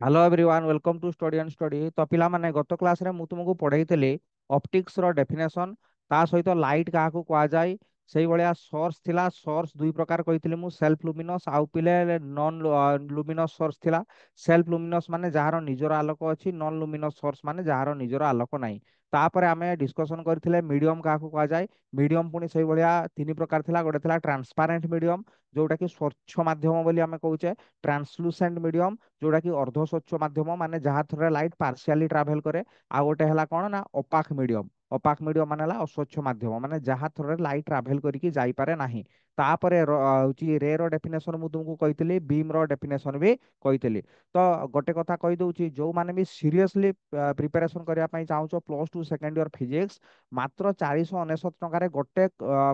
Hello everyone welcome to study and study. तो पिला माने गत क्लास रे मु तुमको पढ़ाई ऑप्टिक्स रो डेफिनेशन ता सहित लाइट का कहा जाए से भाया सोर्स थिला। सोर्स दुई प्रकार कही मु सेल्फ लुमिनस आउ पिले नॉन लुमिनस सोर्स थिला। सेल्फ लुमिनस माने जହାର निजर आलोक अछि, नॉन लुमिनस सोर्स माने जହାର निजर आलोक नाही। तापर आमे डिस्कशन करथिले मीडियम का कहा जाए। मीडियम पुनी से भाया तीन प्रकार थिला। गोटे थिला ट्रांसपेरेंट मीडियम जोटा कि स्वच्छ माध्यम बोली आमे कहूचे, ट्रांसलुसेंट मीडियम जोटा कि अर्ध स्वच्छ माध्यम माने जहाँ थ्रू लाइट पार्शियली ट्राभेल करे। आ गोटे है कौन ना ओपाक मीडियम। ओपाक मीडियम माने अस्वच्छ माध्यम माने जहाँ थ्रू लाइट ट्राभेल करके जाई पारे नाही। तापर हूँ रे रो डेफिनेशन मु तुमको कही बीम रो डेफिनेशन भी कही। तो गोटे कथा कही दूची जो माने भी सीरियसली प्रिपरेशन करने चाहूँ plus two second year physics मात्र 499 टकर गोटे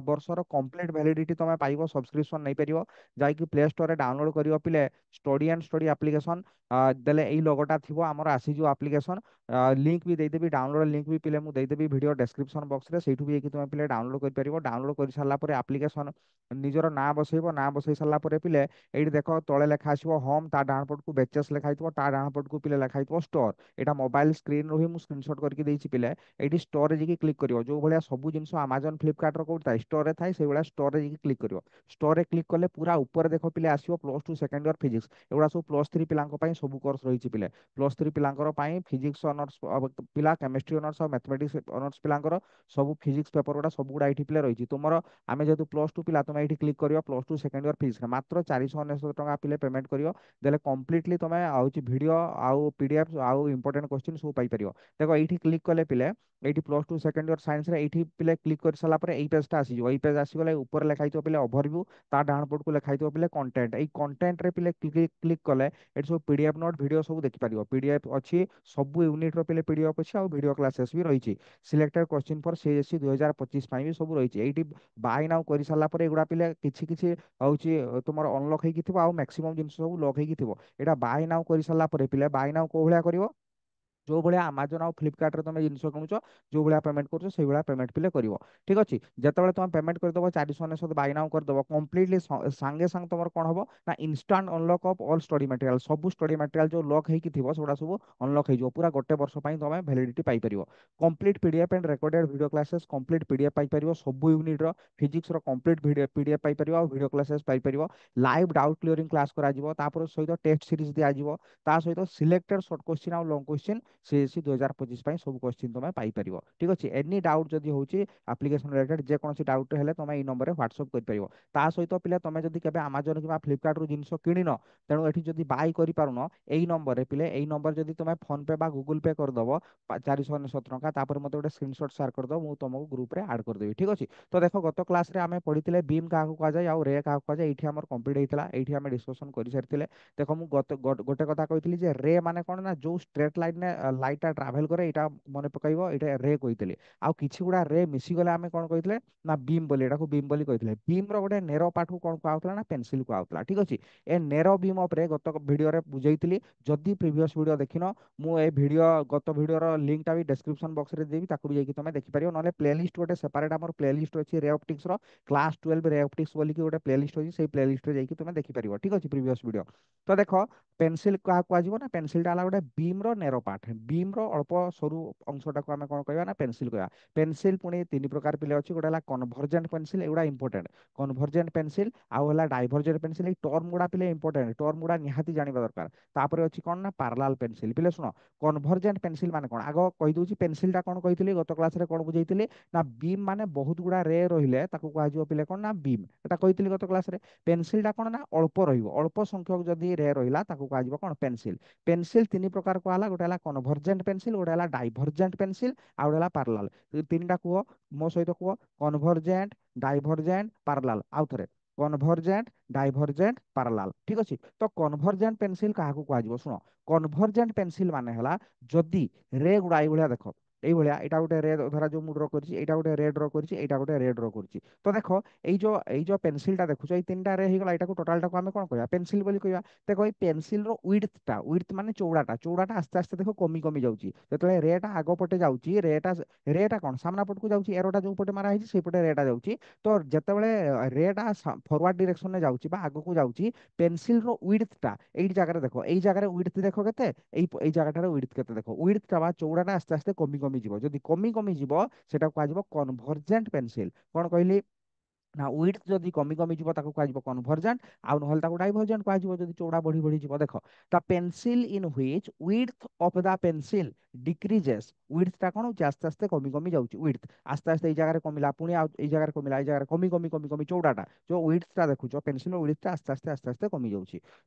वर्षर कंप्लीट वैलिडिटी तुम पाइब सब्सक्रिप्शन नहीं पार। जाकि प्ले स्टोर रे डाउनलोड कर पिले स्टडी एंड स्टडी एप्लिकेशन देले एई लोगोटा थिबो आमर आसीजो एप्लिकेशन। लिंक भी देदेवी डाउनलोड लिंक भी पिले मुझे देदेवी वीडियो डिस्क्रिप्शन बॉक्स रे सेठू भी तुम पिले डाउनलोड कर परिबो। डाउनलोड कर सारा पर एप्लिकेशन निजर ना बसैबो। ना बसै सारा पर पिले एठी देखो तळे लेखा आसीबो होम, ता डाण पट को बेचेस लेखा आइतबो, ता डाण पट को पिले लेखा आइतबो स्टोर। एटा मोबाइल स्क्रीन रो ही मु स्क्रीनशॉट करके देइछि पिले। एठी स्टोर रे जी क्लिक करियो जो भलिया सब जिंस Amazon फ्लिपकार्ट रो कोड स्टोर रे थाई से भलिया स्टोर रे जी क्लिक करियो। स्टोर रे क्लिक कले पूरा ऊपर देखो पिले आसीबो plus two second year physics. एगुड़ा सब प्लस थ्री पिलांको पाई सब कोर्स रही पिले। प्लस थ्री पिलांकर पाई फिजिक्स ऑनर्स पिला, केमिस्ट्री ऑनर्स और मैथमेटिक्स ऑनर्स पिलांकर सब फिजिक्स पेपर गुड़ा सब गुड़ा ये पिले रही। तुमर आम जेहतु प्लस टू पिला तुम ये क्लिक कर plus two second year physics मात्र 499 टका पिले पेमेंट करियो। देले कम्प्लीटली तुम आउची वीडियो आउ पीडीएफ आउ इंपोर्टेंट क्वेश्चन सब पाई परियो। देखो ये क्लिक कले पिले ये plus two second year science रे ये पिले क्लिक कर सारा पर ये पेजटा आसीजो। ये पेज आसीगले ऊपर लिखाई पिले ओवरव्यू, ता डाण पट को लिखाई पिले कंटेंट। ये कंटेंट रे पिले क्लिक क्लिक कले ये सब पीडीएफ नोट वीडियो सब देखि परियो। पीडीएफ अछि सब यूनिट रो पिले पीडीएफ अछि आ वीडियो क्लासेस भी रही। सिलेक्टेड क्वेश्चन फॉर सीएससी 2025 भी सब रही। एटी बाय नाउ कर सारा पर एगुड़ा पिले किछि किछि हउची तुमर अनलॉक हेकी थिबो आ मैक्सिमम जिंस सब लॉक हेकी थिबो। एटा बाय नाउ कर सारा पर पिले बाय नाउ को भलिया करिवो जो भाया आमाजन आ फ्लिपकार्ट तुम जिन किणुच जो भाया पेमेंट कर से भाया पेमेंट पिले कर। ठीक अच्छे जिते तुम पेमेंट करदेव 499 बाय नाउ करदेव कम्प्लीटली सांगे सांग तुम कौन हम ना instant unlock of all study material. सब स्टडी मटेरियल जो लॉक होगी थी सेटा सब अनलॉक हो पूरा गोटे वर्ष तुम वैलिडिटी पाइपर। Complete PDF and recorded video classes complete PDF पाइपर। सब यूनिट रो फिजिक्स रो कंप्लीट पीडीएफ पाइपर और वीडियो क्लासेस पाइपर। लाइव डाउट क्लियरिंग क्लास करा सहित टेस्ट सीरीज दिज्व ता सहित सिलेक्टेड शॉर्ट क्वेश्चन और लॉन्ग क्वेश्चन सीएससी 2025 सब क्वेश्चन तुम पाइपर। ठीक अच्छे एनी डाउट जदि होची एप्लिकेशन रिलेटेड जेकोसी डाउट हेले तुम ये नंबर व्हाट्सअप कर पार। ता सहित पिले तुम जदि केबे Amazon कि फ्लिपकार्ट रू जिनस किणिन तेणु एठी जदि बाय करि पारुन एई नंबर पिले एई नंबर जदि तुम फोन पे बा गूगल पे करदब 499 टका तापर मते गोटे स्क्रीनशॉट शेयर करदब मु तुमको ग्रुप रे ऐड कर देबी। ठीक अछि। तो देखो गत क्लास रे आमे पढितिले बीम का कहा जाय आ रे का कहा जाय। एठी हमर कंप्लीट हेतिला। एठी आमे डिस्कशन करि सारितिले। देखो मु गोटे कथा कहितली जे रे माने कोन ना जो स्ट्रेट लाइन ने लाइट ट्राभेल करे एटा मने पकाइबो एटा रे कहितले। आ किछि गुडा रे मिसी गले आमे कोन कहितले ना बीम बोली एटा को बीम बोली कहितले। बीम रो गोटे नेरो पार्ट को कोन कहउतला ना पेंसिल कहउतला। ठीक अछि। ए नेरो बीम उपरे गत वीडियो रे बुझैतली। जदि प्रीवियस वीडियो देखिनो मु ए वीडियो गत वीडियो रो लिंक टा भी डिस्क्रिप्शन बॉक्स रे देबी ताकू जाई कि तुमे देखि परियो। नले प्लेलिस्ट गोटे सेपरेट हमर प्लेलिस्ट अछि रे ऑप्टिक्स रो क्लास 12 रे ऑप्टिक्स बोली कि गोटे प्लेलिस्ट अछि सेही प्लेलिस्ट रे जाई कि तुमे देखि परियो। ठीक अछि प्रीवियस वीडियो। तो देखो पेंसिल क्या कहजिवो ना पेंसिल टा गोटे बीम रो नेरो पार्ट। बीम रो अल्प सरू अंशटा को आमे कोन कहबा ना पेंसिल कहबा। पेंसिल पुणी तीन प्रकार पिले अछि। गोटे हला कन्वर्जेंट पेंसिल एगुडा इंपोर्टेंट कन्वर्जेंट पेंसिल आउ हला डाइवर्जेंट पेंसिल। ए टर्म गुडा पिले इंपोर्टेंट टर्म गुडा निहाती जानिबा दरकार। तापर अछि कोन ना पैरेलल पेंसिल। पिले सुनो कन्वर्जेंट पेंसिल माने कोन आगो कहि दोछि पेंसिल टा कोन कहितली गत क्लास रे कोन बुझैतली ना बीम माने बहुत गुडा रे रहिले ताकू कहजिवो पिले कोन ना बीम एटा कहितली गत क्लास रे। पेंसिल टा कोन ना अल्प रहिबो अल्प संख्यक जदि रे रहिला ताकू कहजिवो कोन पेंसिल। पेंसिल तीन प्रकार को हला गोटे हला कन्वर्जेंट पेंसिल गोटे हला डाइवर्जेंट पेंसिल आ गोटे हला पैरेलल। तीनटा कुहो मो सहित कुहो कन्वर्जेंट डाइवर्जेंट पैरेलल आउ थरे कन्वर्जेंट डाइवर्जेंट पैरेलल। ठीक अछि। तो कन्वर्जेंट पेंसिल काहाकू कहजिवो सुनो कन्वर्जेंट पेंसिल माने हला जदि रे गुडा ए भलिया देखो এইভଳିଆ ଏଇଟା ଗୋଟେ ରେ ଧରା ଯୋଉ ମୁଁ ଡ୍ର କରିଛି, ଏଇଟା ଗୋଟେ ରେ ଡ୍ର କରିଛି, ଏଇଟା ଗୋଟେ ରେ ଡ୍ର କରିଛି। ତ ଦେଖ ଏଇ ଯୋଉ ପେନସିଲଟା ଦେଖୁଛ, ଏଇ ତିନିଟା ରେ ହେଇଗଲା, ଏଇଟାକୁ ଟୋଟାଲଟାକୁ ଆମେ କଣ କହିବା, ପେନସିଲ ବୋଲି କହିବା। ଦେଖ ଏଇ ପେନସିଲର ୱିଡଥଟା ମାନେ ଚଉଡାଟା, ଚଉଡାଟା ଆସ୍ତେ ଆସ୍ତେ ଦେଖ କମି କମି ଯାଉଛି। ଯେତେବେଳେ ରେଟା ଆଗ ପଟେ ଯାଉଛି, ରେଟା କଣ ସାମ୍ନା ପଟକୁ ଯାଉଛି, ଏରୋଟା ଯୋଉ ପଟେ ମାରା ହେଇଛି ସେଇପଟେ ରେଟା ଯାଉଛି। ତ ଯେତେବେଳେ ରେଟା ଫରୱାର୍ଡ ଡିରେକ୍ସନରେ ଯାଉଛି ବା ଆଗକୁ ଯାଉଛି, ପେନସିଲର ୱିଡଥଟା ଏଇ ଜାଗାରେ ଦେଖ, ଏଇ ଜାଗାରେ ୱିଡଥ ଦେଖ କେତେ, ଏଇ ଜାଗାଟାରେ ୱିଡଥ କେତେ ଦେଖ, ୱିଡଥଟା ବା ଚଉଡାଟା ଆସ୍ତେ ଆସ୍ତେ କମି କମି ଯିବ। ଯଦି କମି କମି ଯିବ ସେଟା କୁହାଯିବ କନଭରଜେଣ୍ଟ ପେନସିଲ। କଣ କହିଲି ନା, ୱିଡଥ ଯଦି କମି କମି ଯିବ ତାକୁ କୁହାଯିବ କନଭରଜେଣ୍ଟ, ଆଉ ନହେଲେ ତାକୁ ଡାଇଭରଜେଣ୍ଟ କୁହାଯିବ ଯଦି ଚଉଡା ବଢି ବଢି ଯିବ। ଦେଖ the pencil in which width of the pencil decreases, ୱିଡଥଟା କଣ ହଉଛି ଆସ୍ତେ ଆସ୍ତେ କମି କମି ଯାଉଛି। ୱିଡଥ ଆସ୍ତେ ଆସ୍ତେ ଏଇ ଜାଗାରେ କମିଲା, ପୁଣି ଆଉ ଏଇ ଜାଗାରେ କମିଲା, ଏଇ ଜାଗାରେ କମି କମି କମି କମି ଚଉଡାଟା ଯୋଉ ୱିଡଥଟା ଦେଖୁଛ, ପେନସିଲର ୱିଡଥଟା ଆସ୍ତେ ଆସ୍ତେ ଆସ୍ତେ ଆସ୍ତେ କମି ଯାଉଛି।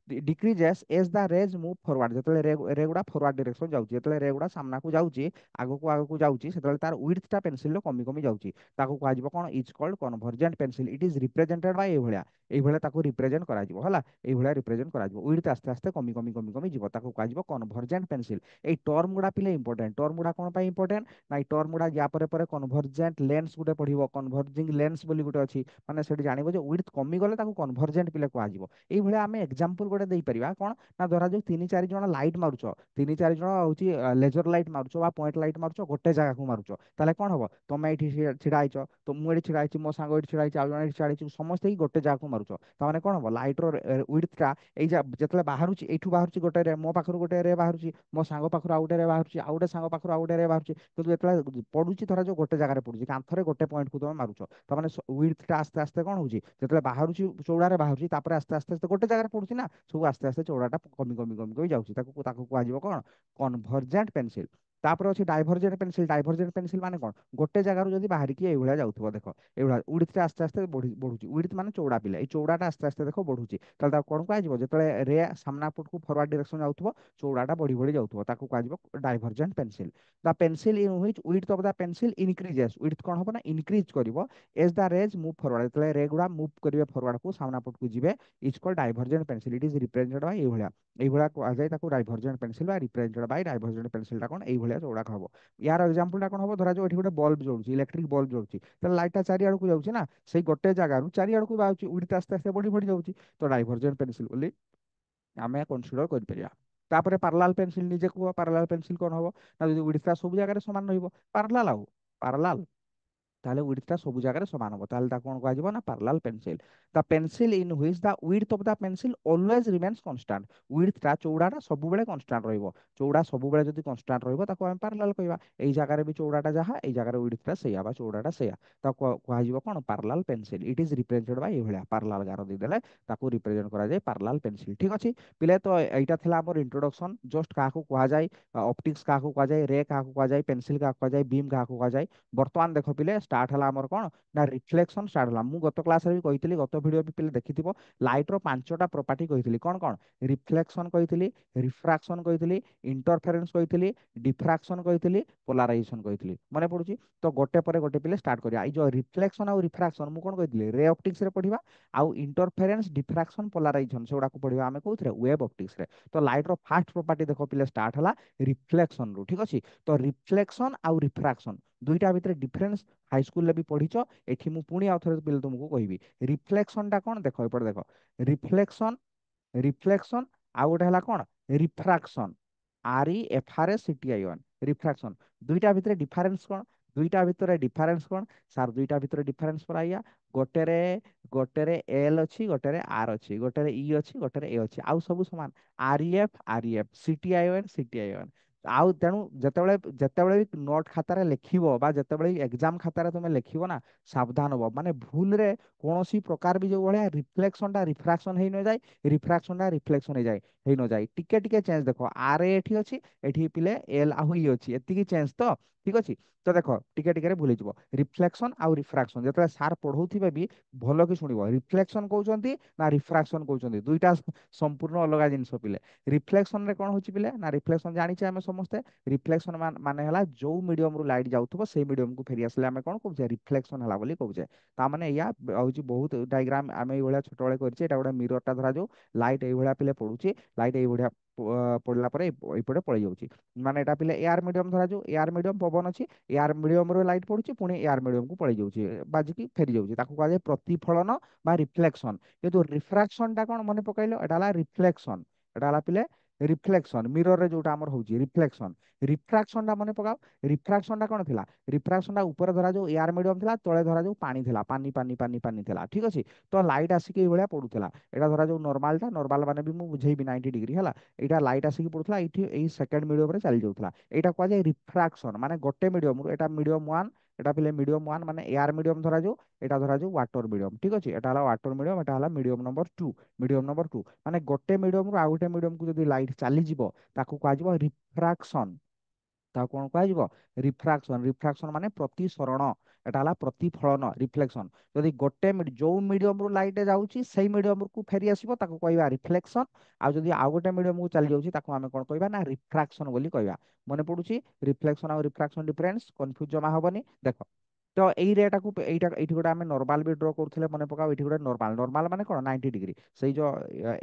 Decreases age the rays move forward, ଯେତେବେଳେ ରେ ଗୁଡା ଫରୱାର୍ଡ ଡିରେକ୍ସନ ଯାଉଛି, ଯେତେବେଳେ ରେ ଗୁଡା ସାମ୍ନାକୁ ଯାଉଛି, ଆଗକୁ ଆଗକୁ ଯାଉଛି, ସେତେବେଳେ ତାର ୱିଡଥଟା ପେନସିଲର କମି କମି ଯାଉଛି। ତାକୁ କୁହାଯିବ କଣ, is called convergent pencil. It is represented by ଏଇଭଳିଆ, ଏଇଭଳିଆ ତାକୁ ରିପ୍ରେଜେଣ୍ଟ କରାଯିବ ହେଲା, ଏଇଭଳିଆ ରିପ୍ରେଜେଣ୍ଟ କରାଯିବ। ୱିଡଥ ଆସ୍ତେ ଆସ୍ତେ କମି କମି କମି କମି ଯିବ, ତାକୁ କୁହାଯିବ କନଭରଜେଣ୍ଟ ପେନସିଲ। ଏଇ ଟର୍ମ ଗୁଡା ପିଲେ ଇମ୍ପୋର୍ଟାଣ୍ଟ, ଟର୍ମ ଗୁଡା କଣ ପାଇଁ ଇମ୍ପୋର୍ଟାଣ୍ଟ ନା, ଏଇ ଟର୍ମ ଗୁଡା ୟା ପରେ କନଭରଜେଣ୍ଟ ଲେନ୍ସ ଗୋଟେ ପଢିବ, କନଭର୍ଜିଂ ଲେନ୍ସ ବୋଲି ଗୋଟେ ଅଛି, ମାନେ ସେଠି ଜାଣିବ ଯେ ୱିଡଥ କମିଗଲେ ତାକୁ କନଭରଜେଣ୍ଟ ପିଲେ କୁହାଯିବ। ଏଇଭଳିଆ ଆମେ ଏକ୍ସାମ୍ପଲ ଗୋଟେ ଦେଇପାରିବା କଣ ନା, ଧରାଯାଉ ତିନି ଚାରି ଜଣ ଲାଇଟ୍ ମାରୁଛ, ତିନି ଚାରି ଜଣ ହଉଛି ଲେଜର ଲାଇଟ୍ ମାରୁଛ ବା ପଏଣ୍ଟ ଲାଇଟ୍ ମାରୁଛ, ଗୋଟେ ଜାଗାକୁ ମାରୁଛ, ତାହେଲେ କଣ ହବ, ତମେ ଏଇଠି ଛିଡା ହେଇଛ, ତ ମୁଁ ଏଠି ଛିଡା ହେଇଛି, ମୋ ସାଙ୍ଗ ଏଠି ଛିଡା ହେଇଛି, ଆଉ ଜଣେ ଏଠି ଛିଡା ହେଇଛି, ସମସ୍ତେ ଏଇ ଗୋଟେ ଜାଗାକୁ ମାରୁଛ, ତାମାନେ କଣ ହବ, ଲାଇଟର ୱିଡଥଟା ଯେତେବେଳେ ବାହାରୁଛି, ଏଇଠୁ ବାହାରୁଛି ଗୋଟେ ରେ, ମୋ ପାଖରୁ ଗୋଟେ ରେ ବାହାରୁଛି, ମୋ ସାଙ୍ଗ ପାଖରୁ ଆଉ ଗୋଟେ ରେ ବାହାରୁଛି, ଆଉ ଗୋଟେ ସାଙ୍ଗ ପାଖରୁ ଆଉ ଗୋଟେ ରେ ବାହାରୁଛି, କିନ୍ତୁ ଯେତେବେଳେ ପଡୁଛି ଧରାଯାଉ ଗୋଟେ ଜାଗାରେ ପଡୁଛି, କାନ୍ଥରେ ଗୋଟେ ପଏଣ୍ଟକୁ ତମେ ମାରୁଛ, ତାମାନେ ୱିଡଥଟା ଆସ୍ତେ ଆସ୍ତେ କଣ ହଉଛି, ଯେତେବେଳେ ବାହାରୁଛି ଚଉଡାରେ ବାହାରୁଛି, ତାପରେ ଆସ୍ତେ ଆସ୍ତେ ଆସ୍ତେ ଗୋଟେ ଜାଗାରେ ପଡୁଛି ନା, ସବୁ ଆସ୍ତେ ଆସ୍ତେ ଚଉଡାଟା କମି କମି କମି କମି ଯାଉଛି, ତାକୁ ତାକୁ କୁହାଯିବ କଣ, କନଭରଜେଣ୍ଟ ପେନସିଲ। ତାପରେ ଅଛି ଡାଇଭରଜେଣ୍ଟ ପେନସିଲ। ଡାଇଭରଜେଣ୍ଟ ପେନସିଲ ମାନେ କଣ, ଗୋଟେ ଜାଗାରୁ ଯଦି ବାହାରିକି ଏଇଭଳିଆ ଯାଉଥିବ, ଦେଖ ଏଇଭଳିଆ ୱିଡଥଟା ଆସ୍ତେ ଆସ୍ତେ ବଢୁଛି, ୱିଡଥ ମାନେ ଚଉଡା ପିଲା, ଏଇ ଚଉଡାଟା ଆସ୍ତେ ଆସ୍ତେ ଦେଖ ବଢୁଛି, ତାହେଲେ ତାକୁ କଣ କୁହାଯିବ, ଯେତେବେଳେ ରେ ସାମ୍ନା ପଟକୁ ଫରୱାର୍ଡ ଡିରେକ୍ସନ ଯାଉଥିବ, ଚଉଡାଟା ବଢି ବଢି ଯାଉଥିବ, ତାକୁ କୁହାଯିବ divergent pencil. The pencil in which width of the pencil increases, width କଣ ହବ ନା ଇନକ୍ରିଜ କରିବ, as the rays move forward, ଯେତେବେଳେ ରେ ଗୁଡା ମୁଭ୍ କରିବେ ଫରୱାର୍ଡକୁ, ସାମ୍ନା ପଟକୁ ଯିବେ, is called divergent pencil. It is represented by ଏଇଭଳିଆ, ଏଇଭଳିଆ କୁହାଯାଏ ତାକୁ ଡାଇଭରଜେଣ୍ଟ ପେନସିଲ ବା ରିପ୍ରେଜେଣ୍ଟେଡ ବାଇ ଡାଇଭରଜେଣ୍ଟ ପେନସିଲଟା କଣ ଏଇଭଳିଆ ଚଉଡାକ ହବ। ୟାର ଏକ୍ସାମ୍ପଲଟା କଣ ହବ, ଧରାଯାଉ ଏଠି ଗୋଟେ ବଲ୍ବ ଜଳୁଛି, ଇଲେକ୍ଟ୍ରିକ ବଲ୍ବ ଜଳୁଛି, ତାହେଲେ ଲାଇଟଟା ଚାରିଆଡକୁ ଯାଉଛି ନା, ସେଇ ଗୋଟେ ଜାଗାରୁ ଚାରିଆଡକୁ ବାହାରୁଛି, ୱିଡଥ ଆସ୍ତେ ଆସ୍ତେ ବଢି ବଢି ଯାଉଛି, ତ ଡାଇଭରଜେଣ୍ଟ ପେନସିଲ ବୋଲି ଆମେ କନସିଡର କରିପାରିବା। ତାପରେ ପାରାଲାଲ ପେନସିଲ, ନିଜେ କୁହ ପାରାଲାଲ ପେନସିଲ କଣ ହବ ନା, ଯଦି ୱିଡଥଟା ସବୁ ଜାଗାରେ ସମାନ ରହିବ, ପାରାଲାଲ ଆଉ ପାରାଲାଲ, ତାହେଲେ ୱିଡଥଟା ସବୁ ଜାଗାରେ ସମାନ ହବ, ତାହେଲେ ତାକୁ କଣ କୁହାଯିବ ନା parallel pencil. The pencil in which the width of the pencil always remains constant, ୱିଡଥଟା ଚଉଡାଟା ସବୁବେଳେ କନଷ୍ଟାଣ୍ଟ ରହିବ, ଚଉଡା ସବୁବେଳେ ଯଦି କନଷ୍ଟାଣ୍ଟ ରହିବ ତାକୁ ଆମେ ପାରାଲାଲ କହିବା। ଏଇ ଜାଗାରେ ବି ଚଉଡାଟା ଯାହା, ଏଇ ଜାଗାରେ ୱିଡଥଟା ସେଇଆ ବା ଚଉଡାଟା ସେଇଆ, ତାକୁ କୁହାଯିବ କଣ parallel pencil. It is represented by ଏଇଭଳିଆ ପାରାଲାଲ ଗାର ଦେଇଦେଲେ ତାକୁ ରିପ୍ରେଜେଣ୍ଟ କରାଯାଏ ପାରାଲାଲ ପେନସିଲ। ଠିକ ଅଛି ପିଲେ, ତ ଏଇଟା ଥିଲା ଆମର ଇଣ୍ଟ୍ରୋଡକ୍ସନ, ଜଷ୍ଟ କାହାକୁ କୁହାଯାଏ ଅପ୍ଟିକ୍ସ, କାହାକୁ କୁହାଯାଏ ରେ, କାହାକୁ କୁହାଯାଏ ପେନସିଲ, କାହାକୁ କୁହାଯାଏ ବିମ୍, କାହାକୁ କୁହାଯାଏ। ବର୍ତ୍ତମାନ ଦେଖ ପିଲେ, ଷ୍ଟାର୍ଟ ହେଲା ଆମର କଣ ନା ରିଫ୍ଲେକ୍ସନ ଷ୍ଟାର୍ଟ ହେଲା। ମୁଁ ଗତ କ୍ଲାସରେ ବି କହିଥିଲି, ଗତ ଭିଡିଓ ବି ପିଲେ ଦେଖିଥିବ, ଲାଇଟର ପାଞ୍ଚଟା ପ୍ରପାର୍ଟି କହିଥିଲି, କଣ କଣ, ରିଫ୍ଲେକ୍ସନ କହିଥିଲି, ରିଫ୍ରାକ୍ସନ କହିଥିଲି, ଇଣ୍ଟରଫେରେନ୍ସ କହିଥିଲି, ଡିଫ୍ରାକ୍ସନ କହିଥିଲି, ପୋଲାରାଇଜେସନ କହିଥିଲି, ମନେ ପଡୁଛି। ତ ଗୋଟେ ପରେ ଗୋଟେ ପିଲେ ଷ୍ଟାର୍ଟ କରିବା। ଏଇ ଯୋଉ ରିଫ୍ଲେକ୍ସନ ଆଉ ରିଫ୍ରାକ୍ସନ ମୁଁ କଣ କହିଥିଲି, ରେ ଅପ୍ଟିକ୍ସରେ ପଢିବା, ଆଉ ଇଣ୍ଟରଫେରେନ୍ସ, ଡିଫ୍ରାକ୍ସନ, ପୋଲାରାଇଜେସନ ସେଗୁଡାକୁ ପଢିବା ଆମେ କୋଉଥିରେ, ୱେବ ଅପ୍ଟିକ୍ସରେ। ତ ଲାଇଟର ଫାର୍ଷ୍ଟ ପ୍ରପାର୍ଟି ଦେଖ ପିଲେ ଷ୍ଟାର୍ଟ ହେଲା ରିଫ୍ଲେକ୍ସନରୁ, ଠିକ ଅଛି। ତ ରିଫ୍ଲେକ୍ସନ ଆଉ ରିଫ୍ରାକ୍ସନ ଦୁଇଟା ଭିତରେ ଡିଫରେନ୍ସ ହାଇସ୍କୁଲରେ ବି ପଢିଛ, ଏଠି ମୁଁ ପୁଣି ଆଉ ଥରେ ପିଲେ ତୁମକୁ କହିବି। ରିଫ୍ଲେକ୍ସନଟା କଣ, ଦେଖ ଏପଟେ ଦେଖ, ରିଫ୍ଲେକ୍ସନ, ରିଫ୍ଲେକ୍ସନ, ଆଉ ଗୋଟେ ହେଲା କଣ ରିଫ୍ରାକ୍ସନ, REFRACTION, ରିଫ୍ରାକ୍ସନ, ଦୁଇଟା ଭିତରେ ଡିଫରେନ୍ସ କଣ, ଦୁଇଟା ଭିତରେ ଡିଫରେନ୍ସ କଣ, ସାର୍ ଦୁଇଟା ଭିତରେ ଡିଫରେନ୍ସ ପରାଇଆ, ଗୋଟେରେ ଗୋଟେରେ ଏଲ୍ ଅଛି, ଗୋଟେରେ ଆର୍ ଅଛି, ଗୋଟେରେ ଇ ଅଛି, ଗୋଟେରେ ଏ ଅଛି, ଆଉ ସବୁ ସମାନ, REF CTION। ଆଉ ତେଣୁ ଯେତେବେଳେ ଯେତେବେଳେ ବି ନୋଟ ଖାତାରେ ଲେଖିବ ବା ଯେତେବେଳେ ଏକ୍ସାମ ଖାତାରେ ତମେ ଲେଖିବ ନା, ସାବଧାନ ହବ, ମାନେ ଭୁଲରେ କୌଣସି ପ୍ରକାର ବି ଯୋଉ ଭଳିଆ ରିଫ୍ଲେକ୍ସନଟା ରିଫ୍ରାକ୍ସନ ହେଇ ନଯାଏ, ରିଫ୍ରାକ୍ସନଟା ରିଫ୍ଲେକ୍ସନ ହେଇ ନଯାଏ, ଟିକେ ଟିକେ ଚେଞ୍ଜ ଦେଖ, ଆର୍ ଏଠି ଅଛି, ଏଠି ପିଲେ ଏଲ୍ ଆଉ ଇ ଅଛି, ଏତିକି ଚେଞ୍ଜ ତ, ଠିକ ଅଛି। ତ ଦେଖ ଟିକେ ଟିକେରେ ଭୁଲିଯିବ, ରିଫ୍ଲେକ୍ସନ ଆଉ ରିଫ୍ରାକ୍ସନ ଯେତେବେଳେ ସାର୍ ପଢଉଥିବେ ବି ଭଲ କି ଶୁଣିବ, ରିଫ୍ଲେକ୍ସନ କହୁଛନ୍ତି ନା ରିଫ୍ରାକ୍ସନ କହୁଛନ୍ତି, ଦୁଇଟା ସମ୍ପୂର୍ଣ୍ଣ ଅଲଗା ଜିନିଷ ପିଲେ। ରିଫ୍ଲେକ୍ସନରେ କଣ ହଉଛି ପିଲେ ନା, ରିଫ୍ଲେକ୍ସନ ଜାଣିଛେ ଆମେ ସମସ୍ତେ ରିଫ୍ଲେକ୍ସନ ମାନେ ହେଲା ଯୋଉ ମିडिୟମ ରୁ ଲାଇଟ୍ ଯାଉଥିବ ସେଇ ମିडिୟମ କୁ ଫେରି ଆସିଲେ ଆମେ କଣ କହୁଛେ ରିଫ୍ଲେକ୍ସନ ହେଲା ବୋଲି କହୁଛେ। ତାମାନେ ଏଇଆ ହଉଛି ବହୁତ ଡାଇଗ୍ରାମ ଆମେ ଏଇଭଳିଆ ଛୋଟବେଳେ କରିଛେ। ଏଇଟା ଗୋଟେ ମିରରଟା ଧରାଯାଉ, ଲାଇଟ୍ ଏଇଭଳିଆ ପିଲେ ପଡୁଛି, ଲାଇଟ୍ ଏଇଭଳିଆ ପଡିଲା ପରେ ଏଇପଟେ ପଳେଇ ଯାଉଛି। ମାନେ ଏଇଟା ପିଲେ ଏୟାର ମିଡିୟମ ଧରାଯାଉ, ଏୟାର ମିଡିୟମ ପବନ ଅଛି, ଏୟାର ମିଡିୟମରୁ ଲାଇଟ୍ ପଡୁଛି ପୁଣି ଏୟାର ମିଡିୟମକୁ ପଳେଇ ଯାଉଛି, ବାଜିକି ଫେରି ଯାଉଛି, ତାକୁ କୁହାଯାଏ ପ୍ରତିଫଳନ ବା ରିଫ୍ଲେକ୍ସନ। କିନ୍ତୁ ରିଫ୍ରାକ୍ସନ ଟା କଣ ମନେ ପକାଇଲ, ଏଟା ହେଲା ରିଫ୍ଲେକ୍ସନ। ଏଟା ହେଲା ପିଲେ ରିଫ୍ଲେକ୍ସନ, ମିରରରେ ଯୋଉଟା ଆମର ହଉଛି ରିଫ୍ଲେକ୍ସନ। ରିଫ୍ରାକ୍ସନ ଟା ମନେ ପକାଅ, ରିଫ୍ରାକ୍ସନ ଟା କଣ ଥିଲା, ରିଫ୍ରାକ୍ସନ ଟା ଉପରେ ଧରାଯାଉ ଏୟାର ମିଡିୟମ ଥିଲା, ତଳେ ଧରାଯାଉ ପାଣି ଥିଲା, ପାନି ପାନି ପାନି ପାନି ଥିଲା, ଠିକ ଅଛି। ତ ଲାଇଟ୍ ଆସିକି ଏଇଭଳିଆ ପଡୁଥିଲା, ଏଇଟା ଧରାଯାଉ ନର୍ମାଲଟା, ନର୍ମାଲ ମାନେ ବି ମୁଁ ବୁଝେଇବି 90 ଡିଗ୍ରୀ ହେଲା। ଏଇଟା ଲାଇଟ୍ ଆସିକି ପଡୁଥିଲା ଏଇଠି, ଏଇ ସେକେଣ୍ଡ ମିଡିୟମରେ ଚାଲି ଯାଉଥିଲା, ଏଇଟା କୁହାଯାଏ ରିଫ୍ରାକ୍ସନ। ମାନେ ଗୋଟେ ମିଡିୟମରୁ, ଏଟା ମିଡିୟମ ୱାନ୍, ଏଟା ପିଲେ ମିଡିୟମ ୱାନ୍ ମାନେ ଏୟାର ମିଡିୟମ ଧରାଯାଉ, ଏଟା ଧରାଯାଉ ୱାଟର ମିଡିୟମ, ଠିକ ଅଛି। ଏଟା ହେଲା ୱାଟର ମିଡିୟମ, ଏଟା ହେଲା medium number two. Medium number two ମାନେ ଗୋଟେ ମିଡିୟମରୁ ଆଉ ଗୋଟେ ମିଡିୟମକୁ ଯଦି ଲାଇଟ୍ ଚାଲିଯିବ ତାକୁ କୁହାଯିବ ରିଫ୍ରାକ୍ସନ। ତାକୁ କଣ କୁହାଯିବ, ରିଫ୍ରାକ୍ସନ। ରିଫ୍ରାକ୍ସନ ମାନେ ପ୍ରତିସରଣ, ଏଟା ହେଲା ପ୍ରତିଫଳନ ରିଫ୍ଲେକ୍ସନ। ଯଦି ଗୋଟେ ଯୋଉ ମିଡିୟମରୁ ଲାଇଟ୍ ଯାଉଛି ସେଇ ମିଡିୟମକୁ ଫେରି ଆସିବ ତାକୁ କହିବା ରିଫ୍ଲେକ୍ସନ। ଆଉ ଯଦି ଆଉ ଗୋଟେ ମିଡିୟମକୁ ଚାଲି ଯାଉଛି ତାକୁ ଆମେ କଣ କହିବା ନା ରିଫ୍ରାକ୍ସନ ବୋଲି କହିବା। ମନେ ପଡୁଛି ରିଫ୍ଲେକ୍ସନ ଆଉ ରିଫ୍ରାକ୍ସନ ଡିଫରେନ୍ସ, କନଫ୍ୟୁଜ ଜମା ହବନି। ଦେଖ ତ ଏଇ ରେଟାକୁ ଏଇଟା ଏଇଠି ଗୋଟେ ଆମେ ନର୍ମାଲ ବି ଡ୍ର କରୁଥିଲେ, ମନେ ପକାଅ ଏଇଠି ଗୋଟେ ନର୍ମାଲ, ନର୍ମାଲ ମାନେ କଣ 90 ଡିଗ୍ରୀ। ସେଇ ଯୋଉ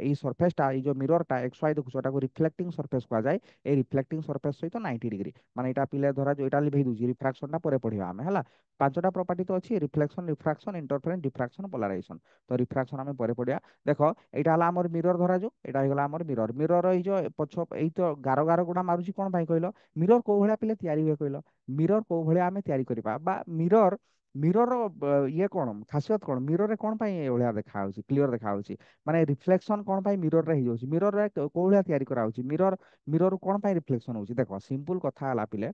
ଏଇ ସର୍ଫେସଟା, ଏଇ ଯୋଉ ମିରରଟା ଏକ୍ସ ୱାଇ ଦେଖୁଛ ଏଟାକୁ ରିଫ୍ଲେକ୍ଟିଂ ସର୍ଫେସ କୁହାଯାଏ। এই রিফ্লেক্টিং সরফেস সহিত 90 ডিগ্রি মানে এটা পিলে ধরা এটা লিভেই দଉଛି রিফ্রাকশনটা পরে পড়িবা আমি ହେଲା। ପାଞ୍ଚଟା ପ୍ରପର୍ଟି ତ ଅଛି, ରିଫ୍ଲେକ୍ସନ, ରିଫ୍ରାକ୍ସନ, ଇଣ୍ଟରଫେରେନ୍ସ, ଡିଫ୍ରାକ୍ସନ, ପୋଲାରାଇଜେସନ। ତ ରିଫ୍ରାକ୍ସନ ଆମେ ପରେ ପଢିବା। ଦେଖ ଏଇଟା ହେଲା ଆମର ମିରର ଧରାଯାଉ, ଏଇଟା ହେଇଗଲା ଆମର ମିରର। ମିରର ଏଇ ଯୋଉ ପଛ ଏଇ ତ ଗାର ଗାର ଗୁଡା ମାରୁଛି କଣ ପାଇଁ କହିଲ, ମିରର କୋଉ ଭଳିଆ ପିଲେ ତିଆରି ହୁଏ କହିଲ, ମିରର କୋଉ ଭଳିଆ ଆମେ ତିଆରି କରିବା ବା ମିରର, ମିରର ଇଏ କଣ ଖାସିୟତ କଣ, ମିରରରେ କଣ ପାଇଁ ଏଭଳିଆ ଦେଖାହଉଛି, କ୍ଲିୟର ଦେଖାହଉଛି। ମାନେ ରିଫ୍ଲେକ୍ସନ କଣ ପାଇଁ ମିରରରେ ହେଇଯାଉଛି, ମିରରରେ କୋଉ ଭଳିଆ ତିଆରି କରାହଉଛି, ମିରର, ମିରର କଣ ପାଇଁ ରିଫ୍ଲେକ୍ସନ ହଉଛି। ଦେଖ ସିମ୍ପଲ କଥା ହେଲା ପିଲେ,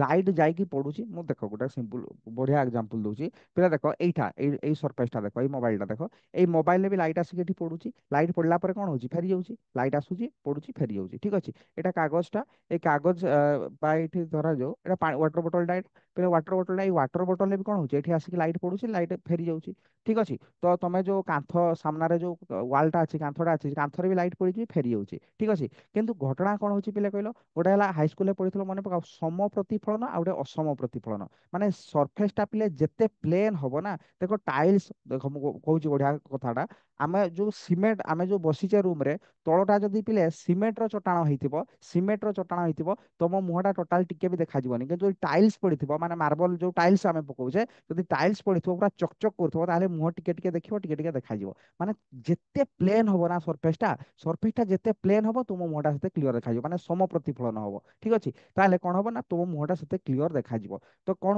ଲାଇଟ୍ ଯାଇକି ପଡୁଛି, ମୁଁ ଦେଖ ଗୋଟେ ସିମ୍ପଲ ବଢିଆ ଏକ୍ଜାମ୍ପଲ ଦଉଛି। ପିଲା ଦେଖ ଏଇଟା ଏଇ ସର୍ଫେସଟା ଦେଖ, ଏଇ ମୋବାଇଲଟା ଦେଖ, ଏଇ ମୋବାଇଲରେ ବି ଲାଇଟ୍ ଆସିକି ଏଠି ପଡୁଛି, ଲାଇଟ୍ ପଡିଲା ପରେ କଣ ହଉଛି ଫେରି ଯାଉଛି, ଲାଇଟ୍ ଆସୁଛି ପଡୁଛି ଫେରି ଯାଉଛି, ଠିକ ଅଛି। ଏଇଟା କାଗଜଟା, ଏଇ କାଗଜ ବା ଏଇଠି ଧରାଯାଉ ଏଇଟା ୱାଟର ବୋଟଲଟା, ପିଲା ୱାଟର ବୋଟଲଟା, ଏଇ ୱାଟର ବୋଟଲରେ ବି କଣ ହଉଛି ଏଠି ଆସିକି ଲାଇଟ୍ ପଡୁଛି, ଲାଇଟ୍ ଫେରି ଯାଉଛି, ଠିକ ଅଛି। ତ ତମେ ଯୋଉ କାନ୍ଥ ସାମ୍ନାରେ ଯୋଉ ୱାଲଟା ଅଛି, କାନ୍ଥଟା ଅଛି, କାନ୍ଥରେ ବି ଲାଇଟ୍ ପଡିଛି ଫେରି ଯାଉଛି, ଠିକ ଅଛି। କିନ୍ତୁ ଘଟଣା କଣ ହଉଛି ପିଲେ କହିଲ, ଗୋଟେ ହେଲା ହାଇସ୍କୁଲରେ ପଢିଥିଲ ମନେ ପକାଅ ସମ ପ୍ରତିଫଳନ ଆଉ ଗୋଟେ ଅସମ ପ୍ରତିଫଳନ। ମାନେ ସର୍ଫେସଟା ପିଲେ ଯେତେ ପ୍ଲେନ ହବ ନା, ଦେଖ ଟାଇଲ୍ସ, ଦେଖ ମୁଁ କହୁଛି ବଢିଆ କଥାଟା, ଆମେ ଯୋଉ ସିମେଣ୍ଟ, ଆମେ ଯୋଉ ବସିଛେ ରୁମରେ, ତଳଟା ଯଦି ପିଲେ ସିମେଣ୍ଟର ଚଟାଣ ହେଇଥିବ, ସିମେଣ୍ଟର ଚଟାଣ ହେଇଥିବ, ତମ ମୁହଁଟା ଟୋଟାଲ ଟିକେ ବି ଦେଖାଯିବନି। କିନ୍ତୁ ଟାଇଲ୍ସ ପଡିଥିବ, ମାନେ ମାର୍ବଲ ଯୋଉ ଟାଇଲ୍ସ ଆମେ ପକଉଛେ, ଯଦି ଟାଇଲ୍ସ ପଡିଥିବ ପୁରା ଚକଚକ କରୁଥିବ ତାହେଲେ ମୁହଁ ଟିକେ ଟିକେ ଦେଖିବ, ଟିକେ ଟିକେ ଦେଖାଯିବ। ମାନେ ଯେତେ ପ୍ଲେନ ହବ ନା ସର୍ଫେସଟା, ସର୍ଫେସଟା ଯେତେ ପ୍ଲେନ ହବ ତୁମ ମୁହଁଟା ସେତେ କ୍ଲିୟର ଦେଖାଯିବ, ମାନେ ସମ ପ୍ରତିଫଳନ ହବ, ଠିକ ଅଛି। ତାହେଲେ କଣ ହବ ନା ତୁମ ମୁହଁଟା ସେତେ କ୍ଲିୟର ଦେଖାଯିବ। ତ କଣ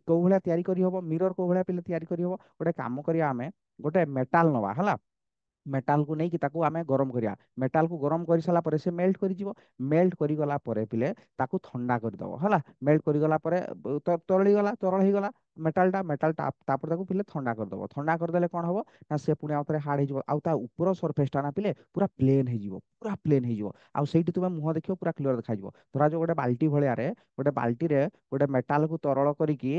କୋଉ ଭଳିଆ ତିଆରି କରିହବ, ମିରର କୋଉ ଭଳିଆ ପିଲେ ତିଆରି କରିହବ, ଗୋଟେ କାମ କରିବା ଆମେ, ଗୋଟେ ମେଟାଲ ନବା ହେଲା, ମେଟାଲକୁ ନେଇକି ତାକୁ ଆମେ ଗରମ କରିବା, ମେଟାଲକୁ ଗରମ କରିସାରିଲା ପରେ ସେ ମେଲ୍ଟ କରିଯିବ, ମେଲ୍ଟ କରିଗଲା ପରେ ପିଲେ ତାକୁ ଥଣ୍ଡା କରିଦବ ହେଲା। ମେଲ୍ଟ କରିଗଲା ପରେ ତରଳି ଗଲା, ତରଳ ହେଇଗଲା ମେଟାଲଟା, ମେଟାଲଟା ତାପରେ ତାକୁ ପିଲେ ଥଣ୍ଡା କରିଦବ, ଥଣ୍ଡା କରିଦେଲେ କଣ ହବ ନା ସେ ପୁଣି ଆଉ ଥରେ ହାର୍ଡ ହେଇଯିବ, ଆଉ ତା ଉପର ସର୍ଫେସଟା ନା ପିଲେ ପୁରା ପ୍ଲେନ ହେଇଯିବ, ପୁରା ପ୍ଲେନ ହେଇଯିବ। ଆଉ ସେଇଠି ତୁମେ ମୁହଁ ଦେଖିବ ପୁରା କ୍ଲିୟର ଦେଖାଯିବ। ଧରାଯାଉ ଗୋଟେ ବାଲ୍ଟି ଭଳିଆରେ, ଗୋଟେ ବାଲ୍ଟିରେ ଗୋଟେ ମେଟାଲକୁ ତରଳ କରିକି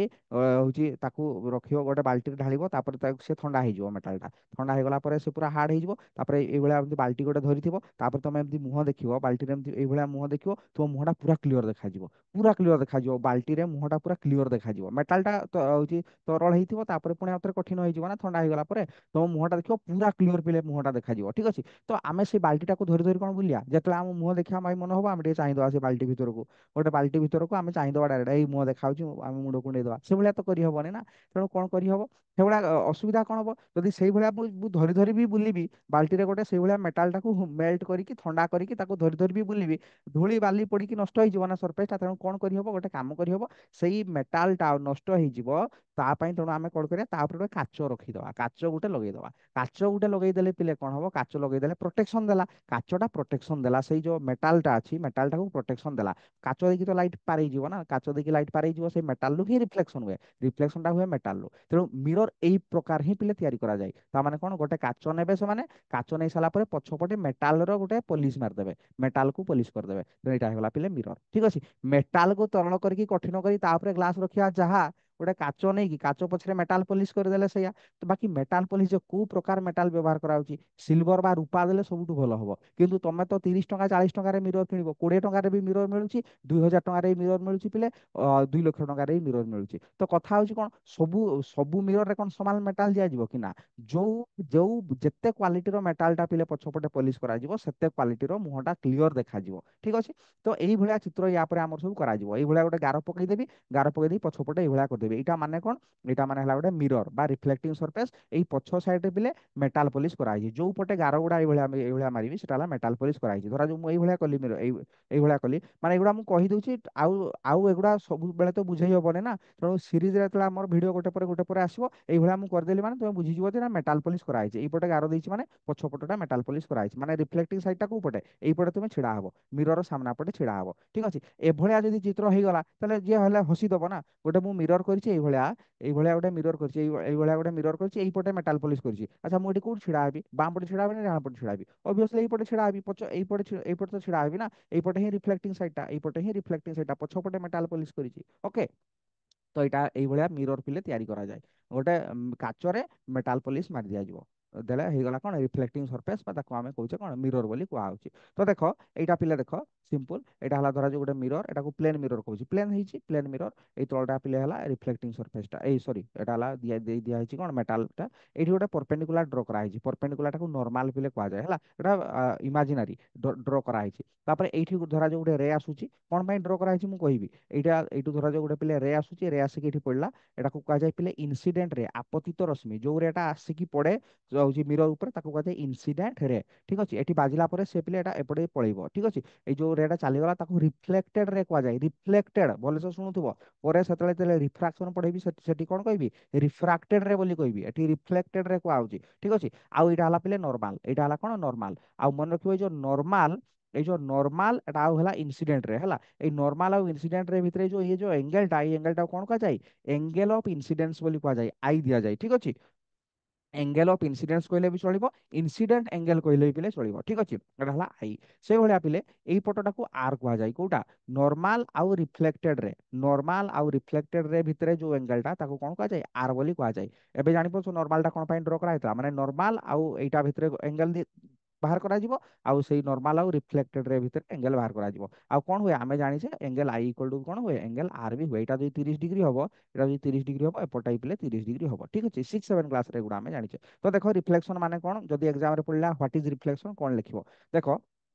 ହଉଛି ତାକୁ ରଖିବ, ଗୋଟେ ବାଲ୍ଟିରେ ଢାଳିବ, ତାପରେ ତାକୁ ସେ ଥଣ୍ଡା ହେଇଯିବ ମେଟାଲଟା, ଥଣ୍ଡା ହେଇଗଲା ପରେ ସେ ପୁରା ହାର୍ଡ ହେଇଯିବ। ତାପରେ ଏଇଭଳିଆ ଏମିତି ବାଲ୍ଟି ଗୋଟେ ଧରିଥିବ, ତାପରେ ତମେ ଏମିତି ମୁହଁ ଦେଖିବ, ବାଲ୍ଟିରେ ଏମିତି ଏଇଭଳିଆ ମୁହଁ ଦେଖିବ, ତୁମ ମୁହଁଟା ପୁରା କ୍ଲିୟର ଦେଖାଯିବ, ପୁରା କ୍ଲିୟର ଦେଖାଯିବ, ବାଲ୍ଟିରେ ମୁହଁଟା ପୁରା କ୍ଲିୟର ଦେଖାଯିବ। ମେଟାଲଟା ହଉଛି ତରଳ ହେଇଥିବ, ତାପରେ ପୁଣି ଆଉଥରେ କଠିନ ହେଇଯିବ ନା ଥଣ୍ଡା ହେଇଗଲା ପରେ, ତମ ମୁହଁଟା ଦେଖିବ ପୁରା କ୍ଲିୟର ପିଲେ ମୁହଁଟା ଦେଖାଯିବ, ଠିକ ଅଛି। ତ ଆମେ ସେଇ ବାଲ୍ଟିଟାକୁ ଧରି ଧରି କଣ ବୁଲିବା, ଯେତେବେଳେ ଆମ ମୁହଁ ଦେଖିବା ପାଇଁ ମନ ହବ ଆମେ ଟିକେ ଚାହିଁଦବା ସେ ବାଲ୍ଟି ଭିତରକୁ, ଗୋଟେ ବାଲ୍ଟି ଭିତରକୁ ଆମେ ଚାହିଁଦବା ଡାଇରେକ୍ଟ, ଏଇ ମୁହଁ ଦେଖାଯାଉଛି ଆମେ ମୁଣ୍ଡକୁ ନେଇଦବା, ସେଭଳିଆ ତ କରିହବନି ନା। ତେଣୁ କଣ କରିହବ, ସେଭଳିଆ ଅସୁବିଧା କଣ ହବ, ଯଦି ସେଇଭଳିଆ ମୁଁ ଧରି ଧରି ବି ବୁଲିବି ବାଲ୍ଟିରେ ଗୋଟେ ସେଇଭଳିଆ ମେଟାଲଟାକୁ ମେଲ୍ଟ କରିକି ଥଣ୍ଡା କରିକି ତାକୁ ଧରି ଧରି ବି ବୁଲିବି, ଧୂଳି ବାଲି ପଡିକି ନଷ୍ଟ ହେଇଯିବ ନା ସର୍ଫେସଟା। ତେଣୁ କଣ କରିହବ, ଗୋଟେ କାମ କରିହବ, ସେଇ ମେଟାଲଟା ନଷ୍ଟ ହେଇଯିବ ତା ପାଇଁ, ତେଣୁ ଆମେ କଣ କରିବା ତା ଉପରେ ଗୋଟେ କାଚ ରଖିଦବା, କାଚ ଗୋଟେ ଲଗେଇଦବା। କାଚ ଗୋଟେ ଲଗେଇଦେଲେ ପିଲେ କଣ ହବ, କାଚ ଲଗେଇଦେଲେ ପ୍ରୋଟେକ୍ସନ ଦେଲା, କାଚଟା ପ୍ରୋଟେକ୍ସନ ଦେଲା, ସେଇ ଯୋଉ ମେଟାଲଟା ଅଛି ମେଟାଲଟାକୁ ପ୍ରୋଟେକ୍ସନ ଦେଲା। କାଚ ଦେଇକି ତ ଲାଇଟ୍ ପାରେଇ ଯିବ ନା, କାଚ ଦେଇକି ଲାଇଟ୍ ପାରେଇ ଯିବ, ସେଇ ମେଟାଲରୁ ହିଁ ରିଫ୍ଲେକ୍ସନ ହୁଏ, ରିଫ୍ଲେକ୍ସନଟା ହୁଏ ମେଟାଲରୁ। ତେଣୁ ମିରର ଏଇ ପ୍ରକାର ହିଁ ପିଲେ ତିଆରି କରାଯାଏ। ତାମାନେ କଣ, ଗୋଟେ କାଚ ନେବେ ସେମାନେ, କାଚ ନେଇ ସାରିଲା ପରେ ପଛପଟେ ମେଟାଲର ଗୋଟେ ପଲିସ ମାରିଦେବେ, ମେଟାଲକୁ ପଲିସ କରିଦେବେ, ତେଣୁ ଏଇଟା ହେଇଗଲା ପିଲେ ମିରର, ଠିକ ଅଛି। ମେଟାଲକୁ ତରଳ କରିକି କଠିନ କରି ତାପରେ ଗ୍ଲାସ ରଖିବା ଯାହା ଗୋଟେ କାଚ ନେଇକି କାଚ ପଛରେ ମେଟାଲ ପଲିଶ କରିଦେଲେ ସେଇଆ। ତ ବାକି ମେଟାଲ ପଲିଶ କୋଉ ପ୍ରକାର ମେଟାଲ ବ୍ୟବହାର କରାଯାଉଛି, ସିଲଭର ବା ରୂପା ଦେଲେ ସବୁଠୁ ଭଲ ହବ। କିନ୍ତୁ ତମେ ତ 30 ଟଙ୍କା 40 ଟଙ୍କାରେ ମିରର କିଣିବ, 20 ଟଙ୍କାରେ ବି ମିରର ମିଳୁଛି, 2000 ଟଙ୍କାରେ ବି ମିରର ମିଳୁଛି ପିଲେ, 2 ଲକ୍ଷ ଟଙ୍କାରେ ବି ମିରର ମିଳୁଛି। ତ କଥା ହଉଛି କଣ, ସବୁ ସବୁ ମିରରରେ କଣ ସମାନ ମେଟାଲ ଦିଆଯିବ କି ନା? ଯୋଉ ଯୋଉ ଯେତେ କ୍ୱାଲିଟିର ମେଟାଲଟା ପିଲେ ପଛପଟେ ପଲିସ କରାଯିବ, ସେତେ କ୍ୱାଲିଟିର ମୁହଁଟା କ୍ଲିଅର ଦେଖାଯିବ। ଠିକ ଅଛି। ତ ଏଇଭଳିଆ ଚିତ୍ର ୟା ପରେ ଆମର ସବୁ କରାଯିବ। ଏଇଭଳିଆ ଗୋଟେ ଗାର ପକେଇଦେବି, ଗାର ପକେଇ ଦେଇ ପଛପଟେ ଏଇଭଳିଆ କରିଦେବି। ଏଇଟା ମାନେ କଣ, ଏଇଟା ମାନେ ହେଲା ଗୋଟେ ମିରର ବା ରିଫ୍ଲେକ୍ଟିଂ ସରଫେସ୍। ଏଇ ପଛ ସାଇଡରେ ପିଲେ ମେଟାଲ ପଲିସ କରାଯାଇଛି। ଯୋଉ ପଟେ ଗାର ଗୁଡା ଏଇଭଳିଆ ଏଇଭଳିଆ ମାରିବି ସେଟା ହେଲା ମେଟାଲ ପଲିସ କରାଯାଇଛି। ଧରା ଯୋଉ ମୁଁ ଏଇଭଳିଆ କଲି ମିରର ଏଇଭଳିଆ କଲି, ମାନେ ଏଗୁଡା ମୁଁ କହିଦଉଛି। ଆଉ ଆଉ ଏଗୁଡା ସବୁବେଳେ ତ ବୁଝେଇ ହବନି ନା, ତେଣୁ ସିରିଜରେ ଯେତେବେଳେ ଆମର ଭିଡିଓ ଗୋଟେ ପରେ ଆସିବ, ଏଇଭଳିଆ ମୁଁ କରିଦେଲି ମାନେ ତମେ ବୁଝିଯିବ ଯେ ନା ମେଟାଲ ପଲିସ କରାଯାଇଛି। ଏଇପଟେ ଗାର ଦେଇଛି ମାନେ ପଛ ପଟଟା ମେଟାଲ ପଲିସ କରାଯାଇଛି। ମାନେ ରିଫ୍ଲେକ୍ଟିଂ ସାଇଡଟା କୋଉ ପଟେ, ଏଇପଟେ ତୁମେ ଛିଡା ହବ, ମିରର ସାମ୍ନା ପଟେ ଛିଡା ହବ। ଠିକ ଅଛି। ଏଭଳିଆ ଯଦି ଚିତ୍ର ହେଇଗଲା ତାହେଲେ ଯିଏ ହେଲେ ହସି ଦବ ନା। ଗୋଟେ ମୁଁ ମିରର କରିଛି ଏଇଭଳିଆ, ଏଇଭଳିଆ ଗୋଟେ ମିରର କରିଛି, ଏଇଭଳିଆ ଗୋଟେ ମିରର କରିଛି, ଏଇପଟେ ମେଟାଲ ପଲିସ କରିଛି। ଆଚ୍ଛା ମୁଁ ଏଠି କୋଉଠି ଛିଡା ହେବି, ବାମ ପଟେ ଛିଡା ହେବି ନା ଡାହାଣ ପଟେ ଛିଡା ହେବି? ଅବଭିୟସଲି ଏଇପଟେ ଛିଡା ହେବି। ଏଇପଟେ ତ ଛିଡା ହେବି ନା। ଏଇପଟେ ହିଁ ରିଫ୍ଲେକ୍ଟିଂ ସାଇଡଟା, ଏଇପଟେ ହିଁ ରିଫ୍ଲେକ୍ଟିଂ ସାଇଡଟା, ପଛପଟେ ମେଟାଲ ପଲିସ କରିଛି। ଓକେ। ତ ଏଇଟା ଏଇଭଳିଆ ମିରର ପିଲେ ତିଆରି କରାଯାଏ। ଗୋଟେ କାଚରେ ମେଟାଲ ପଲିସ ମାରି ଦିଆଯିବ, ଦେଲେ ହେଇଗଲା କଣ ରିଫ୍ଲେକ୍ଟିଂ ସରଫେସ୍, ବା ତାକୁ ଆମେ କହୁଛେ କଣ ମିରର ବୋଲି କୁହାହଉଛି। ତ ଦେଖ ଏଇଟା ପିଲେ ଦେଖ ସିମ୍ପଲ, ଏଇଟା ହେଲା ଧରା ଯୋଉ ଗୋଟେ ମିରର, ଏଟାକୁ ପ୍ଲେନ ମିରର କହୁଛି। ପ୍ଲେନ ହେଇଛି ପ୍ଲେନ ମିରର। ଏଇ ତଳଟା ପିଲେ ହେଲା ରିଫ୍ଲେକ୍ଟିଂ ସରଫେସଟା, ଏଇ ସରି ଏଟା ହେଲା ଦିଆ ହେଇଛି କଣ ମେଟାଲଟା। ଏଇଠି ଗୋଟେ ପରପେଣ୍ଡିକୁଲାର ଡ୍ର କରାହେଇଛି। ପରପେଣ୍ଡିକୁଲାରଟାକୁ ନର୍ମାଲ ପିଲେ କୁହାଯାଏ ହେଲା। ଏଟା ଇମାଜିନାରୀ ଡ୍ର କରାହେଇଛି। ତାପରେ ଏଇଠି ଧରା ଯୋଉ ଗୋଟେ ରେ ଆସୁଛି, କଣ ପାଇଁ ଡ୍ର କରାହେଇଛି ମୁଁ କହିବି। ଏଇଟା ଏଇଠୁ ଧରା ଯୋଉ ଗୋଟେ ପିଲେ ରେ ଆସୁଛି, ରେ ଆସିକି ଏଠି ପଡିଲା, ଏଟାକୁ କୁହାଯାଏ ପିଲେ ଇନସିଡେଣ୍ଟ ରେ, ଆପତିତ ରଶ୍ମି। ଯୋଉ ରେଟା ଆସିକି ପଡେ ହଉଛି ମିରର ଉପରେ, ତାକୁ କୁହାଯାଏ ଇନସିଡେଣ୍ଟ ରେ। ଠିକ ଅଛି। ଏଠି ବାଜିଲା ପରେ ସେ ପିଲେ ଏଟା ଏପଟେ ପଳେଇବ। ଠିକ ଅଛି। ଏଇ ଯୋଉ ରେଟା ଚାଲିଗଲା ତାକୁ ରିଫ୍ଲେକ୍ଟେଡ ରେ କୁହାଯାଏ। ରିଫ୍ଲେକ୍ଟେଡ ଭଲସେ ଶୁଣୁଥିବ, ପରେ ସେତେବେଳେ ଯେତେବେଳେ ରିଫ୍ରାକ୍ସନ ପଢେଇବି ସେଠି କଣ କହିବି, ରିଫ୍ରାକ୍ଟେଡ ରେ ବୋଲି କହିବି। ଏଠି ରିଫ୍ଲେକ୍ଟେଡ ରେ କୁହାହଉଛି। ଠିକ ଅଛି। ଆଉ ଏଇଟା ହେଲା ପିଲେ ନର୍ମାଲ, ଏଇଟା ହେଲା କଣ ନର୍ମାଲ। ଆଉ ମନେ ରଖିବ ଏଇ ଯୋଉ ନର୍ମାଲ, ଏଇ ଯୋଉ ନର୍ମାଲ ଏଟା ଆଉ ହେଲା ଇନସିଡେଣ୍ଟ ରେ ହେଲା। ଏଇ ନର୍ମାଲ ଆଉ ଇନସିଡେଣ୍ଟ ରେ ଭିତରେ ଯୋଉ ଇଏ ଯୋଉ ଏଙ୍ଗେଲଟା, ଏଇ ଏଙ୍ଗେଲଟା କଣ କୁହାଯାଏ, ଏଙ୍ଗେଲ ଅଫ ଇନସିଡେନ୍ସ ବୋଲି କୁହାଯାଏ। ଆଇ ଦିଆଯାଏ। ଠିକ ଅଛି। एंगल ऑफ इनसीडेंस कहले भी चलो, इनसीडेंट एंगल कहले भी चलो। ठीक अच्छे, एटा हला आई। से भाया पिले एई पटटा को आर कहा जाय, कोटा नॉर्मल आउ रिफ्लेक्टेड रे, नॉर्मल आउ रिफ्लेक्टेड रे भितरे जो एंगलटा ताको कोन कहा जाय, आर बोली कहा जाय। एबे जानि पछो नॉर्मलटा कोन पई ड्रा करा हैतला, माने नॉर्मल आउ एटा भितरे एंगल बाहर करा जिवो, आउ सेई नॉर्मल आउ रिफ्लेक्टेड रे भितरे एंगल बाहर करा जिवो। आउ कोन हुए आमे जानि छे, एंगल आई इक्वल टू कोन हुए, एंगल आर भी हुए। एटा जो 30 डिग्री हबो, एटा जो 30 डिग्री हबो, एपटा पिले 30 डिग्री हबो। ठीक अछि। 6 7 क्लास रे गुडा आमे जानि छे। तो देखो रिफ्लेक्शन माने कोन, जदि एग्जाम रे पड़ला व्हाट इज रिफ्लेक्शन कोन लिखिबो। देखो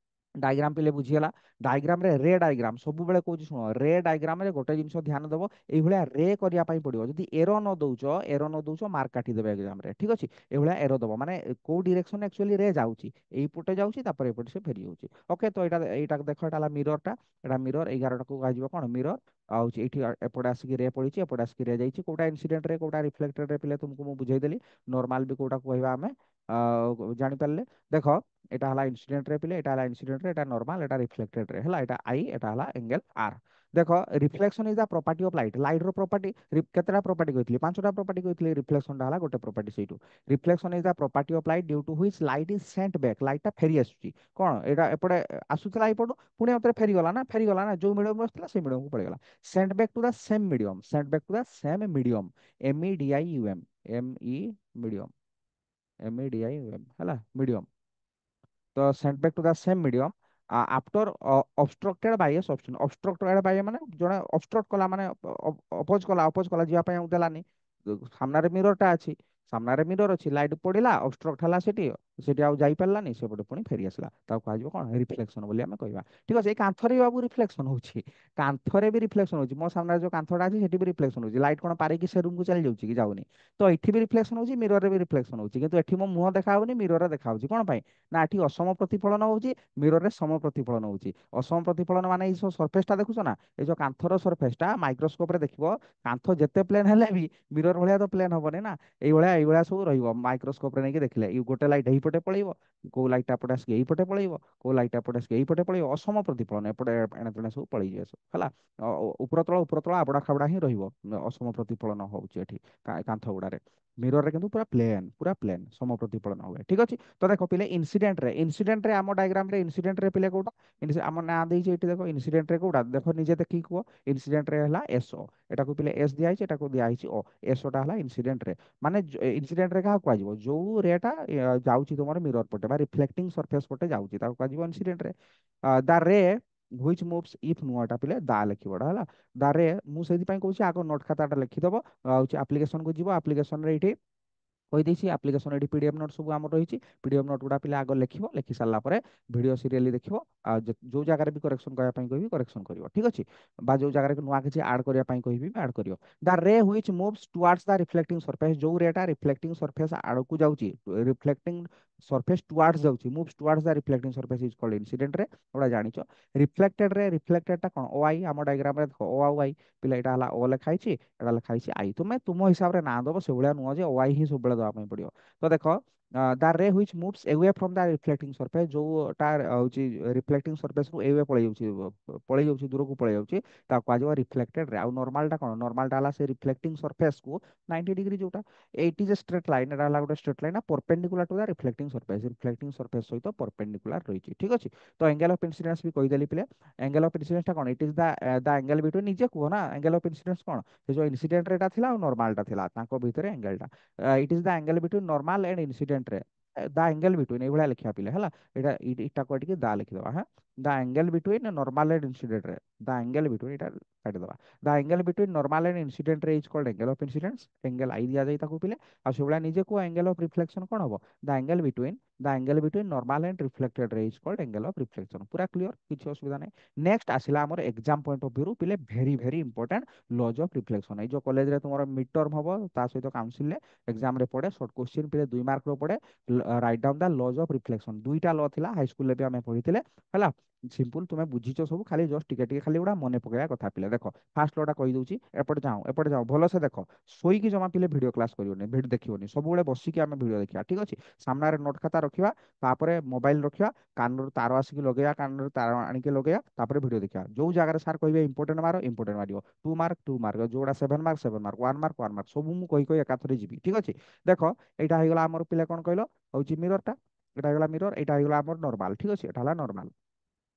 डायग्राम पे बुझीगला। डायग्राम रे रे डायग्राम सब बेले कहूँ शुण, रे डायग्राम रे गोटे जिनस ध्यान देव, ये रे करने पड़ो। जदि एरो न दौच, एरो न दौच मार्क काटिदेवे एग्जाम रे। ठीक अच्छे। ये एरो दब माने कौ डिरेक्शन एक्चुअली रे जाऊँगी, एपटे जाऊँगी एपटे से फेरी जाऊँगी। ओके। तो यहाँ देख एटा मिररटा, एटा मिरर 11टा को कह कौन मिरर। एपटे आसिक रे पड़ी, एपटे आसिक रे जाइए, कौटा इनसीडेंट रे कौटा रिफ्लेक्टेड रे पिले तुमको मुझे बुझेदेली। नॉर्मल भी कौटा कहवा आम जापारे। देख एटा हला इंसिडेंट रे पिले, एटा हला इंसिडेंट रे, एटा नॉर्मल, एटा रिफ्लेक्टेड रे हला, एटा आई, एटा हला एंगल आर। देखो reflection is the property of light. Light रो प्रॉपर्टी केतेटा प्रॉपर्टी कहथली, पांचटा प्रॉपर्टी कहथली। रिफ्लेक्शन हला गोटे प्रॉपर्टी सेटू। Reflection is the property of light due to which light is sent back. लाइटटा फेरी आसुची कोन, एटा एपटे आसुतला एपटू, पुणी आउतरे फेरी गला ना, जो मीडियम आसुतला से मीडियम को पळेगला। Sent back to the same medium, sent back to the same medium, M E D I U M, M E medium, M E D I U M हला मीडियम। तो sent back to the same medium after obstructed by a substance. Obstructed by माने जने obstruct कला, माने oppose कला जीवा पय देलानी। सामना रे मिररटा अछि, सामना रे मिरर अछि, लाइट पड़िला, ऑब्स्ट्रक्ट हला सेठी, सेठी आउ जाई परलानी, सेपटे पुणी फेरी आसला, ताको कहजिवो कोन रिफ्लेक्शन बोली हमें कहबा। ठीक अछि। ए कांथरे बाबू रिफ्लेक्शन होछि, कांथरे भी रिफ्लेक्शन होछि। मो सामने जो कांथटा अछि सेठी भी रिफ्लेक्शन होछि। लाइट कोन पारे कि से रूम को चली जाउछि कि जाउनी। तो एठी भी रिफ्लेक्शन होछि, मिरर रे भी रिफ्लेक्शन होछि, किंतु एठी मो मुंह देखा होनी, मिरर रे देखा होछि। कोन पई ना, एठी असम प्रतिफलन होछि, मिरर रे सम प्रतिफलन होछि। असम प्रतिफलन माने ई जो सरफेसटा देखुछ ना, ए जो कांथर सरफेसटा माइक्रोस्कोप रे देखिबो, कांथ जेते प्लेन हेले भी मिरर भलिया तो प्लेन हबने ना। एई भलिया सब रहिबो माइक्रोस्कोप रे नेकी देखले। ई गोटे लाइट एही पटे पळेइबो, को लाइट एपटे आसी एही पटे पळेइबो, को लाइट एपटे आसी एही पटे पळेइबो। असम प्रतिफलन एपटे एणे तेणे सब पळेइ जेस हला। ऊपर तळ आबडा खाबडा ही रहिबो, असम प्रतिफलन होଉଛି एठी कांथ गुडारे। मिरर रे किंतु पूरा प्लेन सम प्रतिफलन हुए ठीक अछि। तो देखो पिले इंसिडेंट रे आम डायग्राम रे इंसिडेंट रे पिले कोटा आम ना देइछे एठी देखो इंसिडेंट रे कोटा देखो निजे देखि को इंसिडेंट रे हला एसओ एटा को पिले एस दिया आइछ एटा को दिया आइछ ओ एसओ टा हला इंसिडेंट रे माने इंसिडेंट रे का कहजिवो जो रेटा जाउची तुमर मिरर पटे बा रिफ्लेक्टिंग सरफेस पटे जाउची ता कहजिवो incident ray the ray which moves if नुआटा पिले दा लिखिबडा हला द रे मु सेति पई कहूची आगो नोट खाताटा लिखिदबो आउची एप्लीकेशन को जीवो एप्लीकेशन रे इठी कही देछि एप्लीकेशन एडी पीडीएफ नोट सब आम रही पीडीएफ नोट गुडा पिले आग लिखिबो लिखि सारला परे वीडियो सीरियली देखिबो आ जो जगह भी करेक्शन करया पई कहबी करेक्शन करिवो ठीक अछि बा जो जगह रे नुआ किछि ऐड करया पई कहबी ऐड करिवो the ray which moves towards the reflecting surface जो रेटा रिफ्लेक्टिंग सरफेस आड़ को जाउची रिफ्लेक्टिंग सरफेस टुवर्ड्स जाउची moves towards the reflecting surface is called incident ray ओडा जानिचो रिफ्लेक्टेड टा कोन ओ आई हम डायग्राम रे देखो ओ आ आई पिले एटा हला ओ लिखाइछि एटा लिखाइछि आई तुमे तुम हिसाब रे ना दबो से भलिया नुआ जे ओ आई ही सब बेले दबा पई पड़ियो तो देखो the ray which moves away from the reflecting surface जो ता होची रिफ्लेक्टिंग सरफेस रु अवे पळै जाउची दूर को पळै जाउची ता को आजो रिफ्लेक्टेड रे आ नॉर्मल टा कोन नॉर्मल टा हला से रिफ्लेक्टिंग सरफेस को 90 डिग्री जोटा 80 जे स्ट्रेट लाइन एटा हला गोटे straight line perpendicular to the reflecting surface सहित परपेंडिकुलर रहिची ठीक अछि। तो एंगल ऑफ इंसिडेंस भी कहि देली पिले एंगल ऑफ इंसिडेंस टा कोन it is the angle between निजे को ना एंगल ऑफ इंसिडेंस कोन से जो इंसिडेंट रेटा थिला और नॉर्मल टा थिला ताको भितरे एंगल टा it is the angle between normal and incident ray the angle between ए भलिया लिखिया पिले हला एटा इटा को टिके दा लिखि दबा हां the angle between normal and incident ray the angle between एटा काटि दबा the angle between normal and incident ray is called angle of incidence angle I दिया जाई ताको पिले आ से भलिया निजे को एंगल ऑफ रिफ्लेक्शन कोन हबो the angle between normal and reflected ray is called angle of reflection पूरा क्लियर किछि असुविधा नै। नेक्स्ट आसिला हमर एग्जाम पॉइंट ऑफ व्यू रु पिले very very important laws of reflection ए जो कॉलेज रे तुमरो मिड टर्म हबो ता सहित काउंसिल ले एग्जाम रे पड़े शॉर्ट क्वेश्चन पिले 2 मार्क रो पड़े write down the laws of reflection दुईटा लॉ थिला हाई स्कूल ले भी हमें पढिथिले हला सिंपल तुमे बुझिचो सब खाली जस्ट टिके टिके खाली उडा मने पकया कथा पिले देखो फास्ट लॉटा कहि दउची एपट जाओ भलो से देखो सोई की जमा पिले वीडियो क्लास करियोनी वीडियो देखियोनी सब बेले बसी के हमें वीडियो देखिया ठीक अछि सामना रे नोट खाता रखिबा तापरे मोबाइल रखिबा कान रो तार आसी के लगेया कान रो तार आनी के लगेया तापरे वीडियो देखिया जो जगह रे सर कहबे इंपोर्टेंट मारियो 2 मार्क जोड़ा 7 मार्क 1 मार्क सब मु कहि एकाथरे जीबी ठीक अछि। देखो एटा हे गला हमर पिले कोन कहलो हउची मिरर टा एटा हेगला मिरर एटा हेगला हमर नॉर्मल ठीक अछि एटा हला नॉर्मल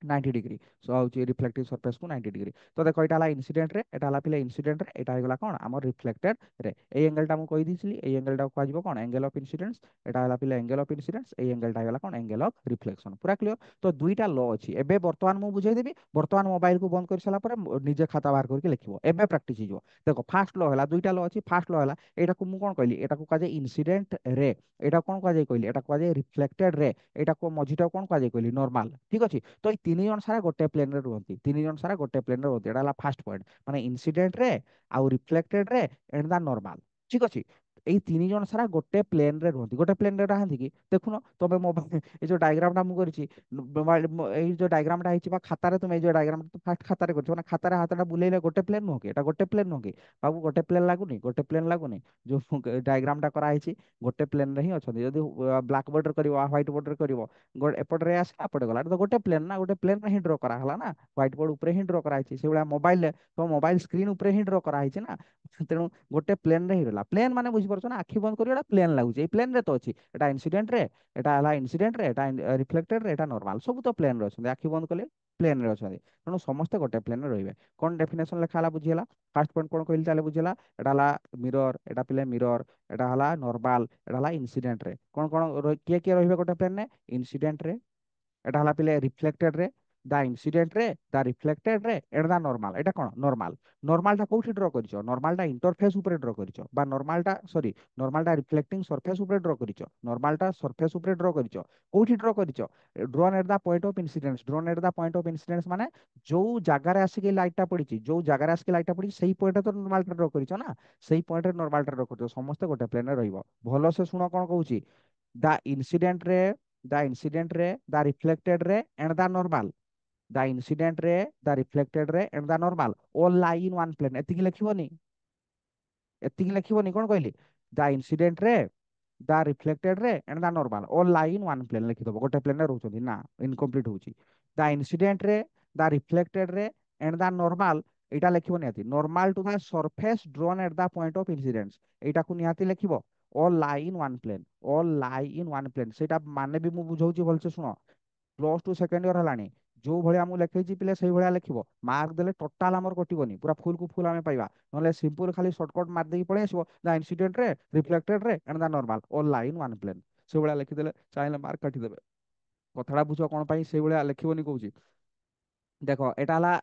90 डिग्री सो हउची रिफ्लेक्टिव सरफेस को 90 डिग्री तो देखो एटा हला इंसिडेंट रे एटा हला पिले इंसिडेंट रे एटा हेगला कोन हमर रिफ्लेक्टेड रे ए एंगल टा मु कहि दिसिली ए एंगल टा को आजिबो कोन एंगल ऑफ इंसिडेंस एटा हला पिले angle of incidence A angle टा हेगला कोन एंगल ऑफ रिफ्लेक्शन पूरा क्लियर। तो दुईटा लॉ अछि एबे वर्तमान मु बुझाई देबी वर्तमान मोबाइल को बंद कर साला पर निजे खाता बाहर करके लिखिबो एबे प्रैक्टिस हिजो देखो फास्ट लॉ हला दुईटा लॉ अछि फास्ट लॉ हला एटा को मु कोन कहली एटा को काजे इंसिडेंट रे एटा कोन काजे कहली एटा को काजे रिफ्लेक्टेड रे एटा को मझिटा कोन काजे कहली नॉर्मल ठीक अछि। तो ए तीन जन सारा गोटे प्लेन रे रुहंती तीन जन सारा गोटे प्लेन रे रुहंती एटा हला फास्ट पॉइंट माने इंसिडेंट रे आ reflected ray and the normal ठीक अछि। এই তিন জন সারা গোটে প্লেন রে রহନ୍ତି গোটে প্লেন রে রাহନ୍ତି কি দেখুন তবে মোবাইল এই যে ডায়াগ্রামটা মু করিছি মোবাইল এই যে ডায়াগ্রামটা ହେଇଛି বা খাতারে তুমি এই যে ডায়াগ্রাম ফার্স্ট খাতারে করছো মানে খাতারে হাতটা বুলেইলে গোটে প্লেন নহ কি এটা গোটে প্লেন নহ কি বাবু গোটে প্লেন লাগুনি जो डायग्रामटा करा ହେଇଛି गोटे प्लेन रे ही अछंती यदि ब्लैक बोर्ड रे करिवो व्हाइट बोर्ड रे करिवो एपट रे आसे एपट गला तो गोटे प्लेन ना गोटे प्लेन रे ही ड्रॉ करा हला ना व्हाइट बोर्ड ऊपर ही ड्रॉ करा ହେଇଛି सेबला मोबाइल तो मोबाइल स्क्रीन ऊपर ही ड्रॉ करा ହେଇଛି ना तेणु गोटे प्लेन रे ही रहला प्लेन माने बुझी परछो ना आखि बंद करियो एटा प्लेन लागुଛି ए प्लेन रे तो अछि एटा इंसिडेंट रे एटा हला इंसिडेंट रे एटा रिफ्लेक्टेड रे एटा नॉर्मल सब तो प्लेन रे अछंती आखि बंद कले प्लेन रे अछंती तेणु समस्त गोटे प्लेन रे रहिबे कोन डेफिनेशन लेखा हला बुझी हला फर्स्ट पॉइंट कोन कहली ताले बुझी हला एटा हला मिरर एटा पिले मिरर एटा हला नॉर्मल एटा हला इंसिडेंट रे कोन कोन के के रहिबे गोटे प्लेन रे इंसिडेंट रे एटा हला पिले reflected ray the incident ray the reflected ray and the normal एटा कोन नॉर्मल नॉर्मल टा कोठी ड्रॉ करिचो नॉर्मल टा इंटरफेस ऊपर ड्रॉ करिचो बा नॉर्मल टा सॉरी नॉर्मल टा रिफ्लेक्टिंग सरफेस ऊपर ड्रॉ करिचो नॉर्मल टा सरफेस ऊपर ड्रॉ करिचो कोठी ड्रॉ करिचो drawn at the point of incidence drawn at the point of incidence माने जो जगह रे आसी के लाइट टा पड़ीची जो जगह रे आसी के लाइट टा पड़ी सही पॉइंट तो नॉर्मल टा ड्रॉ करिचो ना सही पॉइंट रे नॉर्मल टा ड्रॉ करिचो समस्त गोटे प्लेन रे रहइबो भलो से सुनो कोन कहूची the incident ray the reflected ray and the normal the incident ray the reflected ray and the normal all lie in one plane एतिकी लिखिबोनी कोन कहली the incident ray the reflected ray and the normal all lie in one plane लिखि दबो गोटे plane रे रहउछथि ना इनकम्प्लीट होउची the incident ray the reflected ray and the normal एटा लिखिबो निहाती normal to the surface drawn at the point of incidence एटा को निहाती लिखिबो all lie in one plane, all lie in one plane ସେଇଟା ମାନେ ବି ମୁଁ ବୁଝଉଛି ଭଲସେ ଶୁଣ। ପ୍ଲସ୍ ଟୁ ସେକେଣ୍ଡ ଇୟର ହେଲାଣି, ଯୋଉ ଭଳିଆ ମୁଁ ଲେଖେଇଛି ପିଲେ ସେଇ ଭଳିଆ ଲେଖିବ। ମାର୍କ ଦେଲେ ଟୋଟାଲ ଆମର କଟିବନି, ପୁରା ଫୁଲ କୁ ଫୁଲ ଆମେ ପାଇବା। ନହେଲେ ସିମ୍ପଲ ଖାଲି ସର୍ଟକଟ ମାରି ଦେଇକି ପଳେଇ ଆସିବ, ଦ ଇନସିଡେଣ୍ଟ ରେ, ରିଫ୍ଲେକ୍ଟେଡ ରେ ଏଣ୍ଡ ଦ ନର୍ମାଲ, ଅଲ୍ ଲାଇ ଇନ୍ ୱାନ୍ ପ୍ଲେନ୍, ସେଇଭଳିଆ ଲେଖିଦେଲେ ଚାହିଁଲେ ମାର୍କ କାଟିଦେବେ। କଥାଟା ବୁଝ କଣ ପାଇଁ ସେଇଭଳିଆ ଲେଖିବନି କହୁଛି। ଦେଖ ଏଟା ହେଲା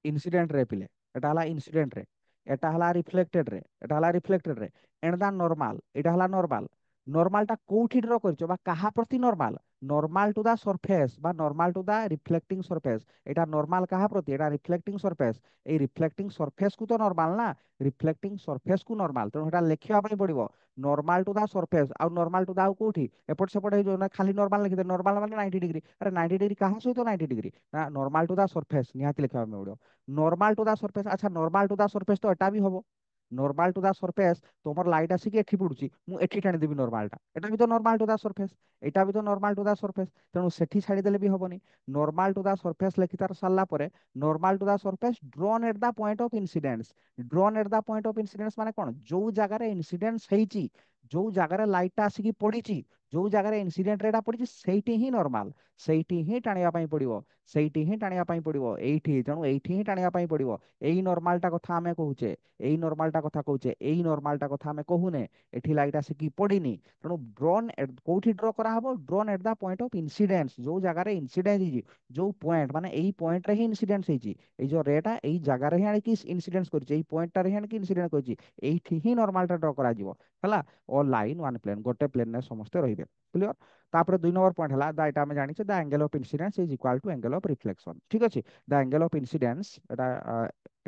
ଇନସିଡେଣ୍ଟ ରେ ପିଲେ, ଏଟା ହେଲା ଇନସିଡେଣ୍ଟ ରେ, ଏଟା ହେଲା ରିଫ୍ଲେକ୍ଟେଡ ରେ, ଏଟା ହେଲା ରିଫ୍ଲେକ୍ଟେଡ ରେ ଏଣ୍ଡ ଦ ନର୍ମାଲ, ଏଟା ହେଲା ନର୍ମାଲ। ନର୍ମାଲଟା କୋଉଠି ଡ୍ର କରିଛ ବା କାହା ପ୍ରତି normal? Normal to the surface বা normal to the reflecting surface. এটা নর্মাল কাহা প্রতি? এটা রিফ্লেক্টিং সরফেস। এই রিফ্লেক্টিং সরফেস কু তো নর্মাল না, রিফ্লেক্টিং সরফেস কু নর্মাল, তেমন এটা লেখিবা পাই পড়িব নর্মাল টু দা সরফেস আর নর্মাল টু দা আর কোউঠি এপট সেপট হয়ে যাও না, খালি নর্মাল লিখি দে। নর্মাল মানে 90 ডিগ্রি, আরে 90 ডিগ্রি কাহা সহিত 90 ডিগ্রি না, নর্মাল টু দা সরফেস নিহাতি লেখিবা পাই পড়িব। নর্মাল টু দা সরফেস, আচ্ছা নর্মাল টু দা সরফেস তো এটা বি হবো। নর্মাল টু দা সরফেস, তোমার লাইট আসিকি এଠି পড়ুছি, মু এଠି টাଣିদেବି নর্মালটা, এটা বি তো নর্মাল টু দা সরফেস, এটা বি তো নর্মাল টু দা সরফেস, তেଣୁ ସେଠି ଛାଡ଼ିଦେଲେ ବି ହବନି। ନର୍ମାଲ ଟୁ ଦା ସର୍ଫେସ ଲେଖି ତାର ସାରିଲା ପରେ ନର୍ମାଲ ଟୁ ଦା ସର୍ଫେସ ଡ୍ରନ୍ ଏଟ୍ ଦା ପଏଣ୍ଟ ଅଫ ଇନସିଡେନ୍ସ। ଡ୍ରନ୍ ଏଟ୍ ଦା ପଏଣ୍ଟ ଅଫ ଇନସିଡେନ୍ସ ମାନେ କଣ? ଯୋଉ ଜାଗାରେ ଇନସିଡେନ୍ସ ହେଇଛି, ଯୋଉ ଜାଗାରେ ଲାଇଟଟା ଆସିକି ପଡିଛି, ଯୋଉ ଜାଗାରେ ଇନସିଡେଣ୍ଟ ରେଟା ପଡିଛି ସେଇଠି ହିଁ ନର୍ମାଲ, ସେଇଠି ହିଁ ଟାଣିବା ପାଇଁ ପଡିବ, ସେଇଠି ହିଁ ଟାଣିବା ପାଇଁ ପଡିବ, ଏଇଠି, ତେଣୁ ଏଇଠି ହିଁ ଟାଣିବା ପାଇଁ ପଡିବ। ଏଇ ନର୍ମାଲଟା କଥା ଆମେ କହୁଛେ, ଏଇ ନର୍ମାଲଟା କଥା କହୁଛେ, ଏଇ ନର୍ମାଲଟା କଥା ଆମେ କହୁନେ। ଏଠି ଲାଇଟ ଆସିକି ପଡିନି, ତେଣୁ ଡ୍ରୋନ୍ କୋଉଠି ଡ୍ର କରାହବ? ଡ୍ରୋନ୍ ଏଟ୍ ଦା ପଏଣ୍ଟ ଅଫ ଇନସିଡେନ୍ସ, ଯୋଉ ଜାଗାରେ ଇନସିଡେନ୍ସ ହେଇଛି, ଯୋଉ ପଏଣ୍ଟ ମାନେ ଏଇ ପଏଣ୍ଟରେ ହିଁ ଇନସିଡେନ୍ସ ହେଇଛି, ଏଇ ଯୋଉ ରେଟା ଏଇ ଜାଗାରେ ହିଁ ଆଣିକି ଇନସିଡେନ୍ସ କରିଛି, ଏଇ ପଏଣ୍ଟଟାରେ ହିଁ ଆଣିକି ଇନସିଡେନ୍ସ କରିଛି, ଏଇଠି ହିଁ ନର୍ମାଲଟା ଡ୍ର କରାଯିବ। ହେଲା, ଅଲ୍ ଲାଇନ୍ ୱାନ୍ ପ୍ଲେନ୍, ଗୋଟେ ପ୍ଲେନରେ ସମସ୍ତେ ରହିବେ। କ୍ଲିୟର? ତାପରେ 2 ନମ୍ବର ପଏଣ୍ଟ ହେଲା, ଏଟା ଆମେ ଜାଣିଛେ the angle of incidence is equal to angle of reflection. ଠିକ ଅଛି, ଦ ଆଙ୍ଗେଲ ଅଫ ଇନସିଡେନ୍ସ, ଏଟା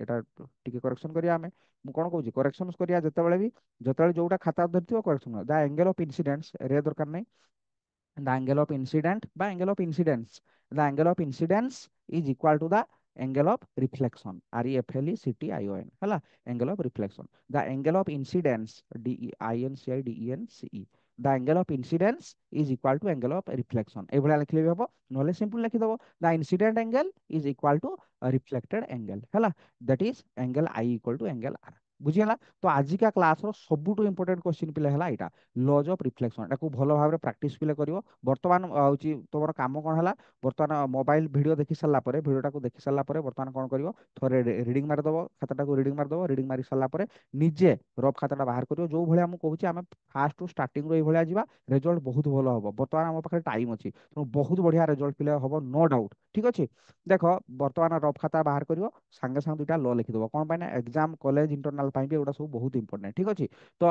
ଏଟା ଟିକେ କରେକ୍ସନ କରିବା ଆମେ। ମୁଁ କଣ କହୁଛି କରେକ୍ସନ କରିବା ଯେତେବେଳେ ବି, ଯେତେବେଳେ ଯୋଉଟା ଖାତା ଧରିଥିବ କରେକ୍ସନ, ଦ ଆଙ୍ଗେଲ ଅଫ ଇନସିଡେନ୍ସ ରେ ଦରକାର ନାହିଁ, the angle of incident by angle of incidence, the angle of incidence is equal to the angle of reflection, reflection hala, angle of reflection, the angle of incidence DEINCIDENCE, the angle of incidence is equal to angle of reflection। এইভଳିଆ ଲେଖିଲେ ବି ହବ, ନହେଲେ simple ଲେଖିଦବ the incident angle is equal to a reflected angle ହେଲା, that is angle I equal to angle R। ବୁଝିଗଲା? ତ ଆଜିକା କ୍ଲାସର ସବୁଠୁ important question ପିଲା ହେଲା ଏଇଟା, ଲଜ୍ ଅଫ୍ ରିଫ୍ଲେକ୍ସନ୍। ଏଟାକୁ ଭଲ ଭାବରେ ପ୍ରାକ୍ଟିସ୍ ପିଲେ କରିବ। ବର୍ତ୍ତମାନ ହଉଛି তোমার কাম কোণ ହେଲା, ବର୍ତ୍ତମାନ ମୋବାଇଲ ଭିଡ଼ିଓ ଦେଖି ସାରିଲା ପରେ, ଭିଡ଼ିଓଟାକୁ ଦେଖି ସାରିଲା ପରେ ବର୍ତ୍ତମାନ କ'ଣ କରିବ? ଥରେ ରିଡ଼ିଂ ମାରିଦେବ, ଖାତାଟାକୁ ରିଡ଼ିଂ ମାରିଦେବ। ରିଡ଼ିଂ ମାରି ସାରିଲା ପରେ ନିଜେ ରଫ୍ ଖାତାଟା ବାହାର କରିବ। ଯୋଉ ଭଳିଆ ମୁଁ କହୁଛି ଆମେ ଫାଷ୍ଟରୁ ଷ୍ଟାର୍ଟିଂରୁ ଏଇଭଳିଆ ଯିବା, ରେଜଲ୍ଟ ବହୁତ ଭଲ ହବ। ବର୍ତ୍ତମାନ ଆମ ପାଖରେ ଟାଇମ୍ ଅଛି, ତେଣୁ ବହୁତ ବଢ଼ିଆ ରେଜଲ୍ଟ ପିଲେ ହବ, ନୋ ଡାଉଟ୍। ଠିକ ଅଛି, ଦେଖ ବର୍ତ୍ତମାନ ରଫ୍ ଖାତା ବାହାର କରିବ, ସାଙ୍ଗେ ସାଙ୍ଗେ ଦୁଇଟା ଲ ଲେଖିଦେବ। କ'ଣ ପାଇଁ ନା ଏକ୍ଜାମ, କଲେଜ, ଇଣ୍ଟରନାଲ ପାଇଁ ବି ଏଗୁଡ଼ା ସବୁ ବହୁତ ଇମ୍ପୋର୍ଟାଣ୍ଟ। ଠିକ ଅଛି, ତ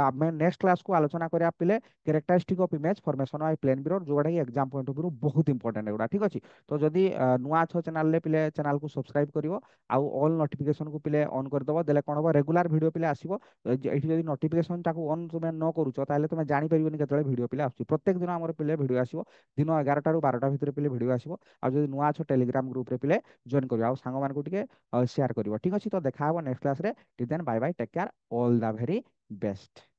ଆମେ ନେକ୍ସଟ କ୍ଲାସକୁ ଆଲୋଚନା କରିବା ପିଲେ characteristic of image formation by plane mirror, ଯୋଉଟାକି ଏକ୍ଜାମ ପଏଣ୍ଟ ଅଫ୍ ଭ୍ୟୁରୁ ବହୁତ ଇମ୍ପୋର୍ଟାଣ୍ଟ ଏଗୁଡ଼ା। ଠିକ ଅଛି, ତ ଯଦି ନୂଆ ଅଛ ଚ୍ୟାନେଲରେ ପିଲେ ଚ୍ୟାନେଲକୁ ସବସ୍କ୍ରାଇବ କରିବ, ଆଉ ଅଲ୍ ନୋଟିଫିକେସନକୁ ପିଲେ ଅନ୍ କରିଦେବ, ଦେଲେ କ'ଣ ହବ? ରେଗୁଲାର ଭିଡ଼ିଓ ପିଲେ ଆସିବ। ଏଇଠି ଯଦି ନୋଟିଫିକେସନଟାକୁ ଅନ୍ ତୁମେ ନ କରୁଛ, ତାହେଲେ ତୁମେ ଜାଣିପାରିବନି କେତେବେଳେ ଭିଡ଼ିଓ ପିଲେ ଆସୁଛି। ପ୍ରତ୍ୟେକ ଦିନ ଆମର ପିଲେ ଭିଡ଼ିଓ ଆସିବ, ଦିନ 11ଟାରୁ 12ଟା ଭିତରେ ପିଲେ ଭିଡ଼ିଓ ଆସିବ। ଆଉ ଯଦି ନୂଆ ଅଛ ଟେଲିଗ୍ରାମ ଗ୍ରୁପରେ ପିଲେ ଜଏନ୍ କରିବ, ଆଉ ସାଙ୍ଗମାନଙ୍କୁ ଟିକେ ସେୟାର କରିବ। ଠିକ ଅଛି, ତ ଦେଖା ହବ ନେକ୍ସଟ କ୍ଲାସରେ। ଟି then bye bye, take care, all the very best.